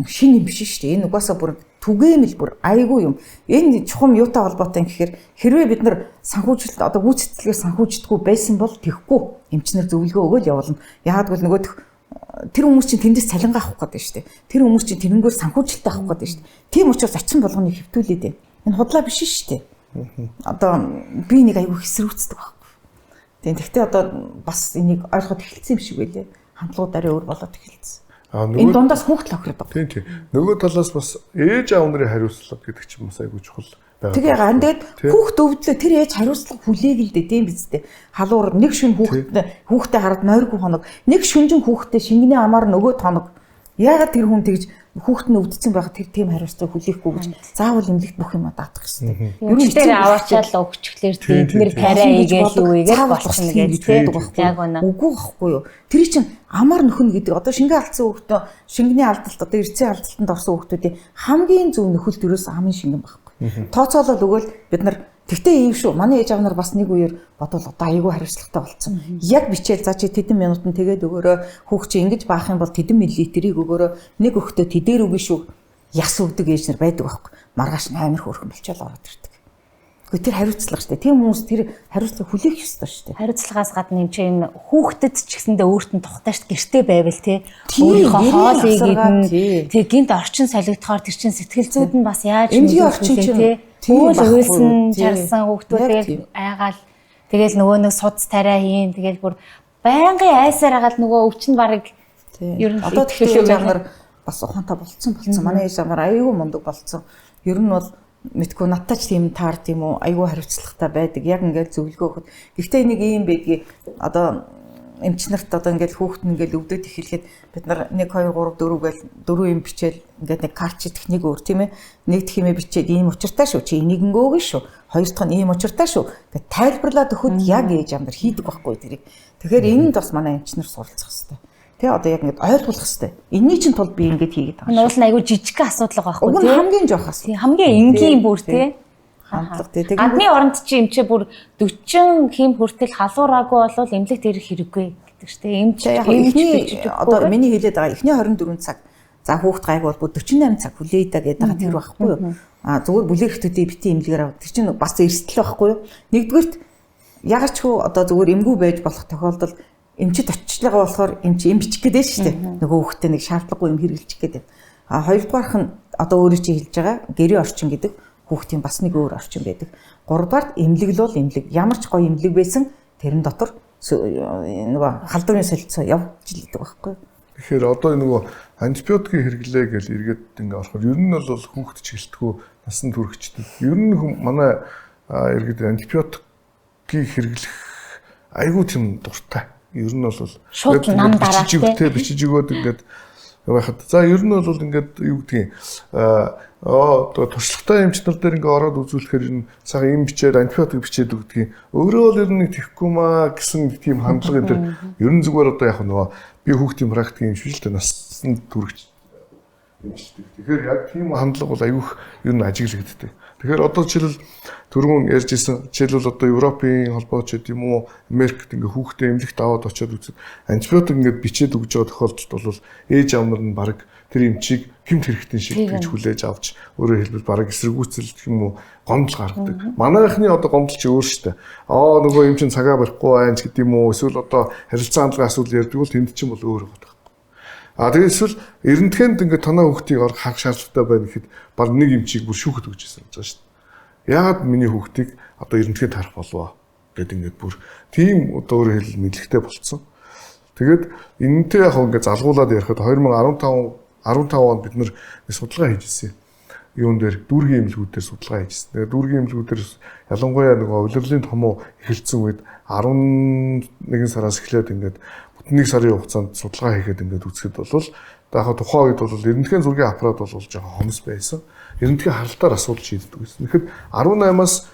шин юм биш шүү дээ. Энэ угаасаа бүр түгээмэл бүр айгүй юм. Энэ чухам юутай холбоотой юм гэхээр хэрвээ бид нар санхүүжилт одоо гүйцэтгэлээр санхүүждэггүй байсан бол тэхгүй эмчнэр зөвлөгөө өгөөл явуулна. Яагаад гэвэл нөгөө тэр хүмүүс чинь тэндээс цалингаа авах гэдэг шүү дээ. Тэр хүмүүс чинь тэрнгээр санхүүжилттэй авах гэдэг шүү дээ. Тийм учраас очин болгоныг хэвтүүлээд байна. Энэ худлаа биш шүү дээ. Одоо би нэг аягүй хэсрүүцдэг байхгүй. Тэгэхдээ одоо бас энийг ойлгоход эхэлсэн юм шиг байлээ. Хандлагуудаараа өөр болоод эхэлсэн. Энэ дундаас хүүхд л охироод байгаа. Тийм. Нөгөө талаас бас ээж аав нарын хариуцлага гэдэг чинь бас аягүй чухал байгаа. Тэгээ гандад хүүхд өвдлөө тэр ээж хариуцлага хүлээгэлдэ тийм биз дээ. Халуур нэг шүн хүүхдээ хараад нойргүй хоног, нэг шүнжин хүүхдээ шингэний амаар нөгөө тоног. Яагаад тэр хүн тэгж хүүхэд нь өвдсөн байхад тэр тийм хариуцлага хүлээхгүй гэж заавал эмнэлэгт бүх юм даадах гэсэн. Ер нь дээр аваачаал өгчлөөр тэднэр тариа хийгээл юу игээд болчихно гэж тийм яг үнэ. Үгүй байхгүй юу. Тэр чинь амар нөхөн гэдэг одоо шингээ алдсан хүүхдээ шингэний алдалт одоо эрцээ алдалтанд орсон хүүхдүүдийн хамгийн зөв нөхөл төрөөс амын шингэн байхгүй. Тооцоолол өгөөл бид нар тэгтээ ийм шүү. Манай ээж аав нар бас нэг үеэр бодвол одоо айгүй хариуцлагатай болцсон. Яг бичээл за чи тэдэн минутанд тэгээд өгөөрөө хүүхд чи ингэж баах юм бол тэдэн миллилитрийг өгөөрөө нэг өгтөө тэдэр үгүй шүү. Яс өгдөг ээж нар байдаг байхгүй. Маргааш 8 хөөрхөн болчоод ороод ирдэг. Гэхдээ тэр хариуцлага шүү дээ. Тийм хүмүүс тэр хариуцлага хүлээх ёстой шүү дээ. Хариуцлагаас гадна юм чинь хүүхдэд ч гэсэндээ өөрт нь тухтааш гэртээ байвал тий. Өөрийнхөө хоолыг идэн тий гинт орчин солигдохоор тэр чин сэтгэл зүйд нь бас яаж орчин чинь Үйл уйлсан, чарсан хүүхдүүд тэгэл айгаал тэгэл нөгөө нэг суц тариа хийн тэгэл бүр байнгын айсаар агаал нөгөө өвчин барыг ер нь одоо тэгэхээр ямар бас ухаантай болцсон. Манай ээж амар аюу мундаг болцсон. Ер нь бол мэдгүй надтай ч тийм таар тийм үү аюу хариуцлагатай байдаг. Яг ингээд зөвлөгөө өгөхөд. Гэхдээ нэг юм байдгийг одоо эмч нарт одоо ингээд хүүхэд нь ингээд өвдөд эхлэхэд бид нар 1 2 3 4 гээл 4 юм бичээл ингээд нэг карч техник өөр тийм ээ нэг тхимээ бичээд ийм учиртай шүү чи энийг ингээгэн шүү хоёр дахь нь ийм учиртай шүү гэж тайлбарлаад өгөхөд яг ээж амар хийдэг байхгүй тэрийг тэгэхээр энэнд бас манай эмч нар суралцах хэрэгтэй тий одоо яг ингээд ойлгох хэрэгтэй энэний чинь тулд би ингээд хийгээд байгаа шүү нуул нь айгүй жижиг асуудал байгаа байхгүй тий хамгийн жоох асуудал хамгийн энгийн бүр тий хандлага тий гадны оронд чи эмчээ бүр 40 хэм хүртэл халуураагүй болвол эмнэлэгт ирэх хэрэггүй гэдэг шүү дээ. Эмч эхний одоо миний хэлээд байгаа эхний 24 цаг за хүүхд гайг бол 48 цаг хүлээе да гэдэг байгаа тэр байхгүй юу? А зүгээр бүлээх төдий битэн эмнэлгээр аваад тэр чинь бас эрсдэл байхгүй юу? Нэгдүгürt ягаад ч хөө одоо зүгээр эмгүү байж болох тохиолдолд эмчид очилгаа болохоор эмч эм бичих гэдэг шүү дээ. Нөгөө хүүхдэд нэг шаардлагагүй юм хэрэглэж гэдэг. А хоёрдугаарх нь одоо өөрөө чи хэлж байгаа гэрээ орчин гэдэг хүүхдийн бас нэг өөр орчин байдаг. Гуравдугаар эмнэлэг л бол эмнэлэг. Ямар ч гоё эмнэлэг байсан тэрэн дотор нөгөө халдварын солилцоо явж идэг байхгүй. Тэгэхээр одоо нөгөө антибиотикийн хэрэглээ гэж эргээд ингээ орохоор ер нь бол хүүхэд ч гэлтгүү насанд хүрэгчдэд ер нь манай эргээд антибиотикийг хэрэглэх айгүй тийм дуртай. Ер нь бол шууд нам дараатай бичиж өгөөд ингээд байхад. За ер нь бол ингээд юу гэдгийг туршлагатай эмчнэр дээр ингээд ороод үзүүлэхээр ер нь сага юм бичээд антибиотик бичээд өгдөг. Өөрөө бол ер нь тэхгүй маа гэсэн тийм хандлага энэ ер нь зүгээр одоо яг нөгөө би хүүхдийн практик юм шиг л дээ насанд түрэгч эмчдэг. Тэгэхээр яг тийм хандлага бол аюух ер нь ажиглагддаг. Тэгэхээр одоо жишээл түрүүн ярьж исэн жишээл одоо Европын холбоо ч гэдэм үү Америкт ингээ хүүхдээ эмнэлэгт аваад очиод үзээд антибиотик ингээ бичээд өгж байгаа тохиолдолд бол ээж аав нар нь баг тэр эмчийг хэмт хэрэгтэй шиг гэж хүлээж авч өөрөөр хэлбэл баг эсэргүүцэл гэх юм уу гомдол гаргадаг. Манайхны одоо гомдол чи өөр штэ. Нөгөө эмч цагаа барихгүй байна ч гэдэм үү эсвэл одоо харилцаа хандлагын асуудал ярьдаг бол тэнд чинь бол өөр байгаа. Тэгээд эсвэл эрдэнэтэнд ингээ танаа хүүхдийг харах шаардлагатай байна гэхэд баг нэг эмчийг бүр шүүхэд өгч ирсэн гэж байна шүү дээ. Яагаад миний хүүхдийг одоо эрдэнэтэнд харах болов гэд ингээд бүр тийм одоо өөрөөр хэлбэл мэдлэгтэй болцсон. Тэгээд энэнтэй яг ингээ залгуулад ярихад 2015 онд бид нэр судалгаа хийж ирсэн. Юун дээр дүүргийн эмнэлгүүдээр судалгаа хийжсэн. Тэгээд дүүргийн эмнэлгүүдээр ялангуяа нөгөө улирлын томоо эхэлсэн үед 11 сараас эхлээд ингээд нэг сарын хугацаанд судалгаа хийхэд ингээд үзэхэд бол яг тухайн үед бол эрдэнэтгэн зургийн аппарат бол жоохон хомс байсан. Эрдэнэтгэн харалтаар асуудал шийддэг байсан. Тэгэхэд 18-аас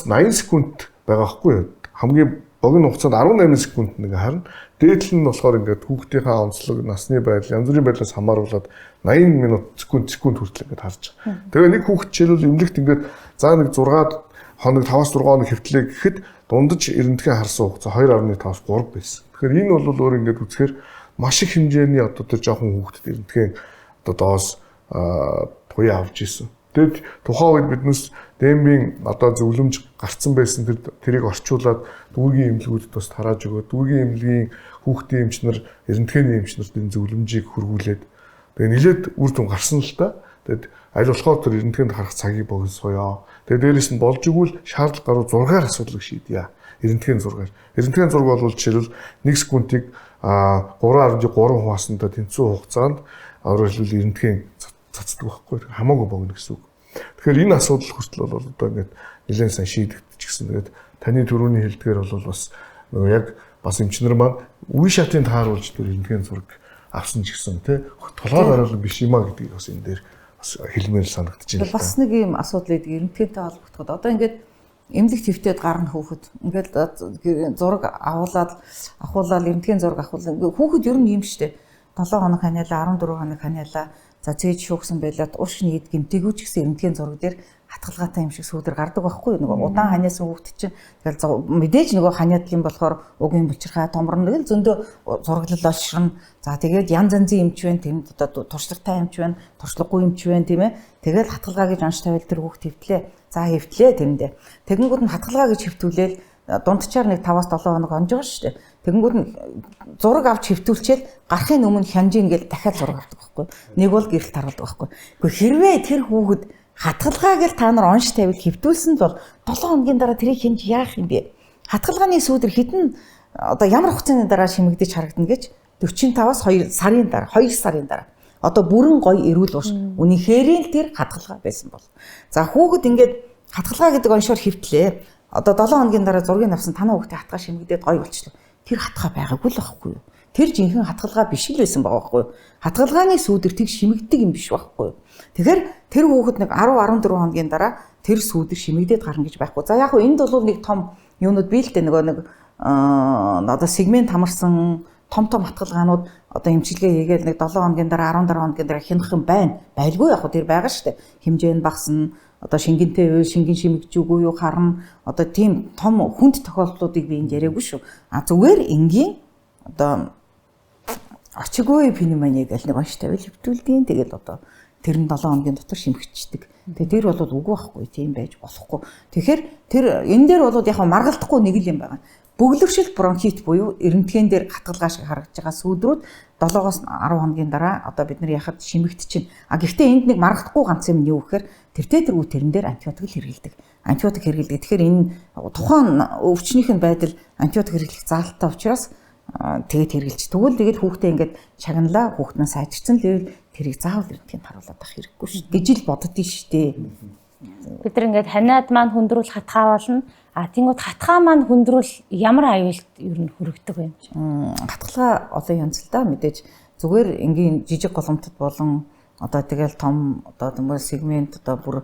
80 секунд байгаа байхгүй юу? Хамгийн богино хугацаанд 18 секунд нэг харна. Дээдл нь болохоор ингээд хүүхдийнхээ онцлог, насны байдал, янз бүрийн байдлаас хамааруулаад 80 минут секунд хүртэл ингээд харж байгаа. Тэгээ нэг хүүхд жишээлбэл эмнэлэгт ингээд за нэг 6 хоног 5-6 хоног хэвтлээ гэхэд дундаж эрдэнэтгэн харсан хугацаа 2.5-3 байсан. Тэгэхээр энэ бол өөр ингээд үзэхээр маш их хэмжээний одоо тэр жоохон хүүхдэд эрдэнэтгэн одоо доос туяа авч исэн. Тэгэд тухайн үед биднээс дэмбийн одоо зөвлөмж гарцсан байсан тэрийг орчуулад дүүргийн эмнэлгүүдэд бас тарааж өгөө. Дүүргийн эмнэлгийн хүүхдийн эмчнэр эрдэнэтгэний эмчнэрт энэ зөвлөмжийг хөргүүлээд тэгээ нэлээд үр дүн гарсан л та. Тэгэд аль болохоор тэр эрдэнэтгэнд харах цагийг богиносгоё. Тэгээ дээрэс нь болж игэл шаардлага гаруй 6-аар асуудлыг шийдъя. Эрдэнэтгэн зургаар. Эрдэнэтгэн зураг бол жишээлбэл 1 секундыг 3.3 хуваасандаа тэнцүү хугацаанд өөрөөр хэлбэл эрдэнэтгэн цацдаг байхгүй хамаагүй богино гэсэн үг. Тэгэхээр энэ асуудал хүртэл бол одоо ингээд нэлээд сайн шийдэгдэж гисэн. Тэгээд таны түрүүний хэлдгээр бол бас нөгөө яг бас эмчнэр маань үе шатыг тааруулж тэр эрдэнэтгэн зураг авсан ч гэсэн тий толгойд оруулах биш юм а гэдгийг бас энэ дээр бас хэлмээр санагдаж байна. Бас нэг юм асуудал гэдэг эрдэнэтэй холбогдоход одоо ингээд эмнэлэг твтээд гарна хүүхэд ингээд зураг авуулаад эрдэнэгийн зураг авуулаад хүүхэд ер нь юм штэ 7 хоног ханиалаа 14 хоног ханиалаа за цээж шүүгсэн байлаад уушг нийт гэмтээгүй ч гэсэн эрдэнэгийн зураг дээр хатгалгаатай юм шиг сүүдэр гардаг байхгүй нөгөө удаан ханиасан хүүхэд чинь тэгэл мэдээж нөгөө ханиадл юм болохоор угийн булчирхай томрно тэгэл зөндөө зураглал олширна за тэгээд янз янзын эмч байна тийм одоо туршлагатай эмч байна туршлагагүй эмч байна тийм ээ тэгэл хатгалгаа гэж онц тавил тэр хүүхэд хэвтлээ за хэвтлээ тэрэндээ тэгэнгүүт нь хатгалгаа гэж хэвтүүлээл дундчаар нэг 5-7 хоног онж байгаа шүү дээ тэгэнгүүт нь зураг авч хэвтүүлчихэд гарахын өмнө хянжийн гэл дахиад зураг авдаг байхгүй нэг бол гэрэлт харуулдаг байхгүй гэхдээ хэрвээ тэр хүүхэд хатгалгаа гэл та нар онш тавил хэвтүүлсэнд бол 7 хоногийн дараа тэрийг хинж яах юм бэ? Хатгалгааны сүүдэр хитэн одоо ямар хугацааны дараа шимэгдэж харагдана гэж 45-аас 2 сарын дараа одоо бүрэн гоё эрүүл уш үнэхээр л тэр хатгалгаа байсан бол. За хүүхэд ингээд хатгалгаа гэдэг оншоор хэвтлээ. Одоо 7 хоногийн дараа зургийг авсан танаа хүүхдээ хатгаа шимэгдээд гоё болчихлоо. Тэр хатгаа байгаагүй л байхгүй юу? Тэр жинхэнэ хатгалгаа биш л байсан байгаа байхгүй юу? Хатгалгааны сүүдэр тэг шимэгдэг юм биш байхгүй юу? Тэгэхээр тэр хүүхэд нэг 10-14 хоногийн дараа тэр сүүдэр шимэгдээд гарна гэж байхгүй. За яг хөө энд бол нэг том юунууд бий л дээ нөгөө нэг одоо сегмент хамарсан том хатгалгаанууд одоо эмчилгээ хийгээд нэг 7 хоногийн дараа 14 хоногийн дараа хянах юм байна. Байлгүй яг хөө тэр байгаа шүү дээ. Хэмжээ нь багасна. Одоо шингэнтэй үе шингэн шимэгжүүгүй юу харна. Одоо тийм том хүнд тохиолдлуудыг би энд яриаггүй шүү. Зүгээр энгийн одоо очиггүй пневмоnia гэх нэг онш тавил хэвтүүлдэг. Тэгэл одоо тэр нь 7 хоногийн дотор шимэгчдэг. Тэгээ тэр бол үгүй байхгүй тийм байж болохгүй. Тэгэхээр тэр энэ дээр бол яг маргалдахгүй нэг л юм байна. Бөглөвшил бронхит буюу эрдэнэтгэн дээр хатгалгаа шиг харагдж байгаа сүүдрүүд 7-10 хоногийн дараа одоо бид нар яхад шимэгдчихэв. Гэхдээ энд нэг маргалдахгүй ганц юм нь юу гэхээр тэр тэрэн дээр антибиотик хэрэглэдэг. Антибиотик хэрэглэдэг. Тэгэхээр энэ тухайн өвчнийх нь байдал антибиотик хэрэглэх заалттай учраас тэгээд хэрэгжилж. Тэгвэл хүүхдээ ингээд шагналаа хүүхднээ сайжирсан л тэрийг заавал эрдэнэтэнд харуулдаг хэрэггүй шүү гэж л боддгий шүү дээ. Бид нар ингээд ханиад маань хүндрүүл хатгаа болно. Тэнгууд хатгаа маань хүндрүүл ямар аюулт ер нь хүрэгдэг вэ юм чи? Хатгалгаа олон янз л да мэдээж зүгээр энгийн жижиг голомтод болон одоо тэгэл том одоо сегмент одоо бүр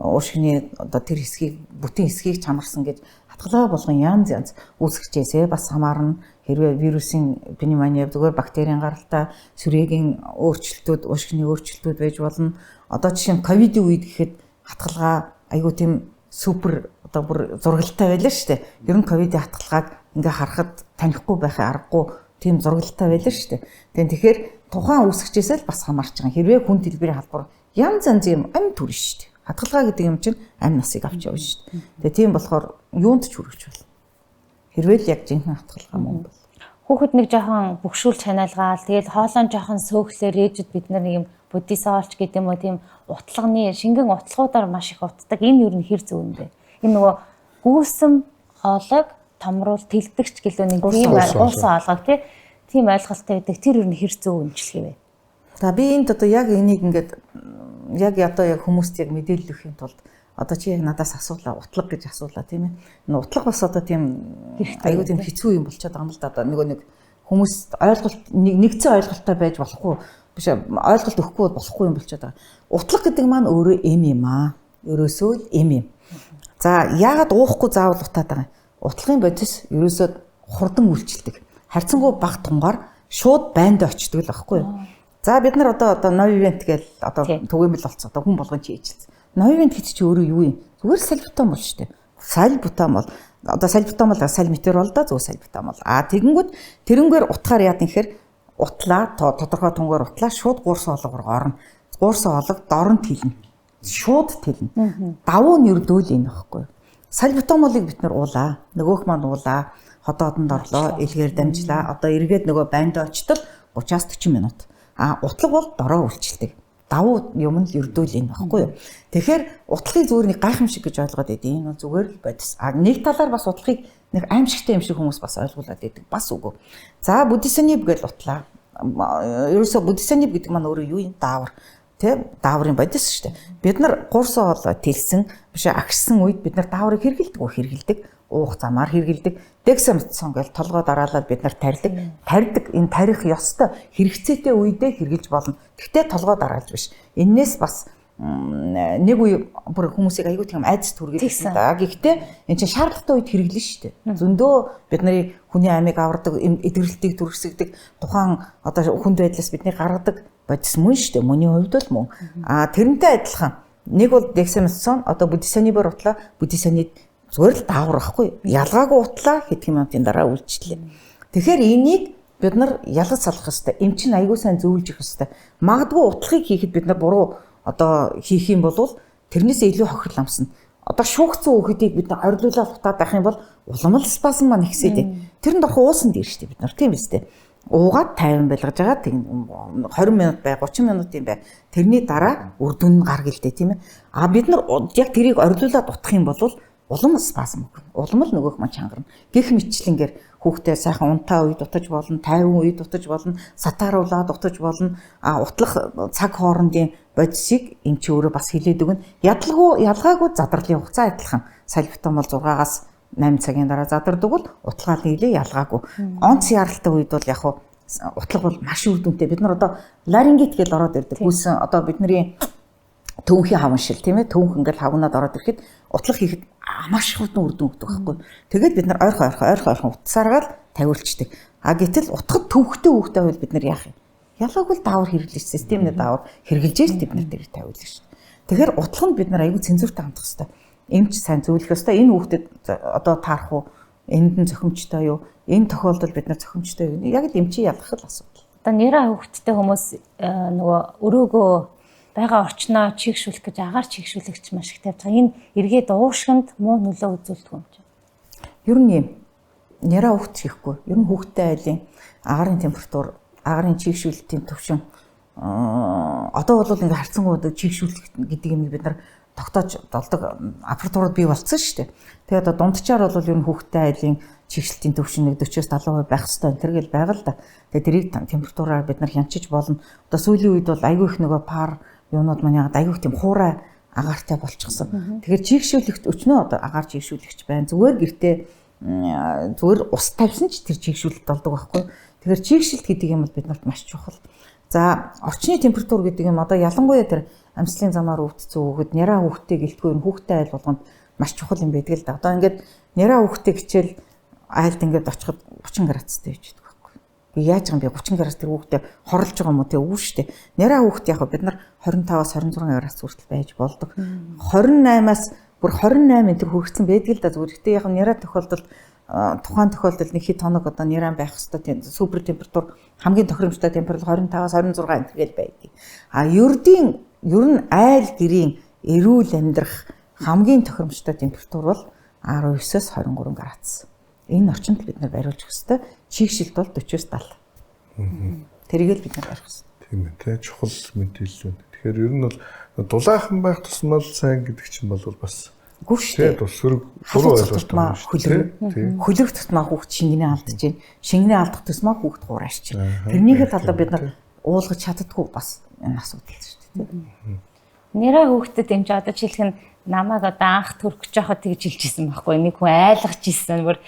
уушгины одоо тэр хэсгийг бүтэн хэсгийг чамарсан гэж хатгалгаа болгон янз үүсгэжээсээ бас хамаарна. Хэрвээ вирусын пневмония зүгээр бактерийн гаралтай сүрээгийн өөрчлөлтүүд уушгины өөрчлөлтүүд байж болно. Одоо жишээ нь ковидын үед гэхэд хатгалгаа айгүй тийм супер одоо бүр зургалтай байлаа шүү дээ. Ер нь ковидын хатгалгааг ингээ харахад танихгүй байхын аргагүй тийм зургалтай байлаа шүү дээ. Тэгэхээр тухайн үүсгчээсээ л бас хамаарч байгаа. Хэрвээ хүн дэлбэрийн халдвар янз юм амь төрн шүү дээ. Хатгалгаа гэдэг юм чинь амь насыг авч явна шүү дээ. Тэгээ тийм болохоор юунд ч хүрэж байна. Хэрвээ л яг жинхэнэ хатгалгаа мөн бол. Хүүхэд нэг жоохон бөхшүүл чанаалгаал тэгээд хоолон жоохон сөөхлөөр ээжүүд бид нар нэг юм буддисоолч гэдэг юм уу тийм утлагны шингэн утлагуудаар маш их утдаг. Энэ юу н хэр зөв юм бэ? Энэ нөгөө гүйсэм хоолойг томруул тэлдэгч гэлөө нэг тийм уусан олгог тийм ойлголттой байдаг. Тэр юу н хэр зөв өмчлөх юм бэ? За би энд одоо яг энийг ингээд яг хүмүүст яг мэдээлэл өгөхийн тулд одоо чи яг надаас асуулаа утлаг гэж асуулаа тийм ээ. Утлаг бас одоо тийм аюу тийм хэцүү юм болчиход байгаа юм л да. Одоо нэг хүмүүс ойлголт нэгцэн ойлголттой байж болохгүй биш ойлголт өгөхгүй болохгүй юм болчиход байгаа. Утлаг гэдэг маань өөрөө эм юм аа. Ерөөсөө л эм юм. За яагаад уухгүй заавал утаад байгаа юм? Утлагын бодис ерөөсөө хурдан үйлчилдэг. Харьцангуй бага тунгаар шууд байндаа очдөг л байхгүй юу? За бид нар одоо новивент гэж одоо түгээмэл болцсон. Одоо хүн болгон чи ээжлээ. Новивент гэж чи өөрөө юу юм? Зүгээр сальбутан бол шүү дээ. Сальбутан бол одоо сальбутан бол сальметр бол да зөв сальбутан бол. Тэгэнгүүт тэрнгээр утгаар яад гэхээр утлаа тодорхой тунгаар утлаа шууд гуурсан олгоор орно. Гуурсан олог дорн тэлнэ. Шууд тэлнэ. Давуу нэрдүүл энэ байхгүй юу? Сальбутамолыг бид нар уулаа. Нөгөөх маань уулаа. Ходоодонд орлоо, илгээр дамжлаа. Одоо эргээд нөгөө байндаа очтол 30-40 минут. Утлаг бол дороо үйлчилдэг. Давуу юм л ердүүл энэ багхгүй юу. Тэгэхээр утлагыг зүгээр нэг гайхамшиг гэж ойлгоод байдیں۔ Энэ зүгээр л бодис. Нэг талаар бас утлагыг нэг аимшигтай юм шиг хүмүүс бас ойлгуулад байдаг. Бас үгүй. За буддисаниб гэж утлаа. Ерөөсө буддисаниб гэдэг маань өөрөө юу юм? Даавар. Тэ дааврын бодис шүү дээ. Бид нар гурсан хоолой тэлсэн биш агшсан үед бид нар дааврыг хэрэгэлдэг. Уух замаар хэрэгэлдэг. Дексамцин гэж толгой дараалал бид нар тарьдаг. Энэ тарих ёстой хэрэгцээтэй үедээ хэрэгжилж болно. Гэхдээ толгой дараалж биш. Эннээс бас нэг үе бүр хүмүүсийг аягүй тийм айдас түргэлсэн да. Гэхдээ энэ чинь шаардлагатай үед хэрэглэн шүү дээ. Зөндөө бидний хүний амийг авардаг, эдгэрэлтийг түргэсгдэг, тухайн одоо хүнд байдлаас бидний гаргадаг бодис мөн шүү дээ. Мөний хувьд бол мөн. Тэрнтэй адилхан нэг бол дексамцин одоо буддисанибор утлаа буддисанид зүгээр л даавар байхгүй. Ялгаагүй утлаа хэдхэн минутын дараа үйлчлээ. Тэгэхээр энийг бид нар ялгаж салах хэрэгтэй. Эм чинь аягүй сайн зөвлөж явах хэрэгтэй. Магадгүй утлагыг хийхэд бид нар буруу одоо хийх юм бол тэрнээсээ илүү хохирол амсна. Одоо шүүгцэн үхэдийг бид нар орилуулаад утаад байх юм бол уламжлал спазм маань ихсээд тэрэнд орох уусан дээр шүү дээ бид нар тийм биз дээ. Уугаад 50 байлгаж байгаа 20 минут бай 30 минутын бай. Тэрний дараа үр дүн нь гаргал дээ тийм ээ. Бид нар яг тэрийг орилуулаад утах юм бол улам спазм өгнө. Улам л нөгөөх маань чангарна. Гэх мэтлэнгээр хүүхдээ сайхан унтаа үед дутаж болно, тайван үед дутаж болно, сатааруулаад дутаж болно. Утлах цаг хоорондын бодисыг энэ ч өөрөө бас хилээд өгнө. Ялгаагүй задарлын хугацаа адилхан. Сальбутан бол 6-аас 8 цагийн дараа задардаг бол утлагаа нийлээ ялгаагүй. Онц яралтай үед бол яг утлаг бол маш үр дүнтэй. Бид нар одоо ларингит гэж ороод ирдэг. Гүйсэн одоо бидний төвөнхийн хаваншил тийм ээ төвөнх ингээл хавнаад ороод ирэхэд утлах хийхэд маш хурдан үр дүн өгдөг байхгүй. Тэгээд бид нар ойрхон утсаараад тавиулцдаг. Гэтэл утгад төвхтэй хүүхтэй байвал бид нар яах юм? Ялгаагүй даавар хэрэглэж системний даавар хэрэгжилж бид нар тэрийг тавиулж шүү. Тэгэхээр утлаганд бид нар аягүй цензуртай хандах хэрэгтэй. Эмч сайн зөвлөх ёстой. Энэ хүүхдэд одоо таарах уу? Энд нь зохимжтой юу? Энэ тохиолдолд бид нар зохимжтой юу? Яг л эмчийн ялгах л асуудал. Одоо нэраа хүүхдтэй хүмүүс нөгөө өрөөгөө байгаа орчноо чигшүүлэх гэж агаар чигшүүлэгч маш их тавьж байгаа. Энэ эргээд уушгинд муу нөлөө үзүүлдэг юм чинь. Ер нь юм. Нэраа хүүхд хийхгүй. Ер нь хүүхдтэй айлын агарын температур, агарын чигшүүлэлтийн түвшин одоо бол ингээ харьцангуй чигшүүлэх гэдэг юм бид нар тогтоож долдог аппаратурууд бий болцсон шүү дээ. Тэгээд одоо дундчаар бол ер нь хүүхдтэй айлын чигшилтийн түвшин 40-70% байх хэрэгтэй энэ гэл байгаа л да. Тэгээд тэрийг температураар бид нар хянчиж болно. Одоо сүүлийн үед бол айгүй их нөгөө пар юунууд маань яг айгүй их тийм хуурай агаартай болчихсон. Тэгэхээр чийгшүүлэгч өчнөө одоо агаар чийгшүүлэгч байна. Зүгээр гэртээ зүгээр ус тавьсан ч тэр чийгшүүлэлт болдог байхгүй. Тэгэхээр чийгшилт гэдэг юм бол биднэрт маш чухал. За орчны температур гэдэг юм одоо ялангуяа тэр амьслын замаар өвдсөн хүүхэд няраа хүүхдээ гэлтгүй хүүхдээ айл болгонд маш чухал юм байдаг л да. Одоо ингээд няраа хүүхдээ хичээл айлд ингээд очиход 30 градустай байж байдаг байхгүй. Би яаж юм бэ 30 градус тэр хүүхдээ хорлож байгаа юм уу те үгүй шүү дээ. Няраа хүүхд яг бид нар 25-аас 26 градус хүртэл байж болдог. 28-аас бүр 28 энэ хүрсэн байдаг л да зүгээр. Гэтэ яг няраа тохиолдолд тухайн тохиолдолд нэг хэд хоног одоо няраа байх хэвээр супер температур хамгийн тохиромжтой температур 25-аас 26 градус байдаг. А ер нь айл гэрийн эрүүл амьдрах хамгийн тохиромжтой температур бол 19-с 23 градус. Энэ орчинд бид нар бариулж өгөх ёстой. Чийгшилт бол 40-с 70. Тэрийг л бид нар барих ёстой. Тийм ээ, тэ чухал мэдээлэл байна. Тэгэхээр ер нь бол дулаахан байх тусмал сайн гэдэг чинь бол бас үгүй шүү дээ. Тус сөрөг буруу ойлголт байна шүү дээ. Хөлөг тусмаа хүүхд шингэнээ алдаж байна. Шингэнээ алдах тусмаа хүүхд хуураач чинь. Тэрнийхээ талаар бид нар уулгаж чаддаггүй бас энэ асуудал шүү дээ. Нэрээ хүүхдэд энэ ч одоо жишээлх нь намайг одоо анх төрөх гэж яхад тэгж хэлжсэн байхгүй. Нэг хүн айлгаж ирсэн. Бүр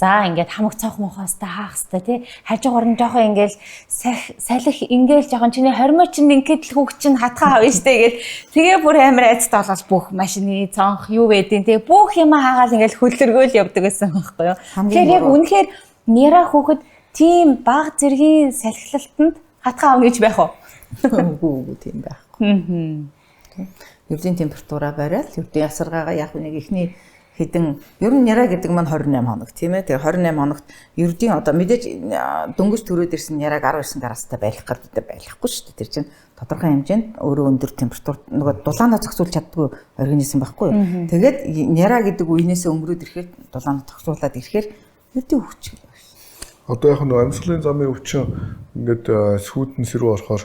за ингээд хамаг цонх мохоостай хаах хэвээр тий хажуугаар нь жоохон ингээд салхи ингээд жоохон чиний хормоо чинь ингээд л хүүхд чинь хатгаа авна штэ гэл тэгээ бүр амар айцтай болгож бүх машины цонх юу байдیں۔ Тэгээ бүх юм хаагаал ингээд хөллөргөөл явдаг гэсэн байхгүй юу. Тэгэхээр яг үнэхээр нэрээ хүүхэд тийм баг зэргийн салхилалтанд хатгаа авна гэж байх уу? Үгүй тийм байхгүй. Ердийн температураа бариад ердийн ясаргаагаа яг нэг ихний хэдэн ер нь няраа гэдэг маань 28 хоног тийм ээ. Тэгээ 28 хоногт ердийн одоо мэдээж дөнгөж төрөөд ирсэн няраг 19 градустай байх гэдэг байхгүй шүү дээ. Тэр чинь тодорхой хэмжээнд өөрөө өндөр температур нөгөө дулаанаа зохицуулж чаддгүй организм байхгүй юу. Тэгээд няраа гэдэг үеийнхээ өнгөрөөд ирэхээр дулаанаа зохицуулаад ирэхээр ердийн хүч. Одоо яг нөгөө амьсгалын замын өвчин ингээд сүйдэн сэрүү орохоор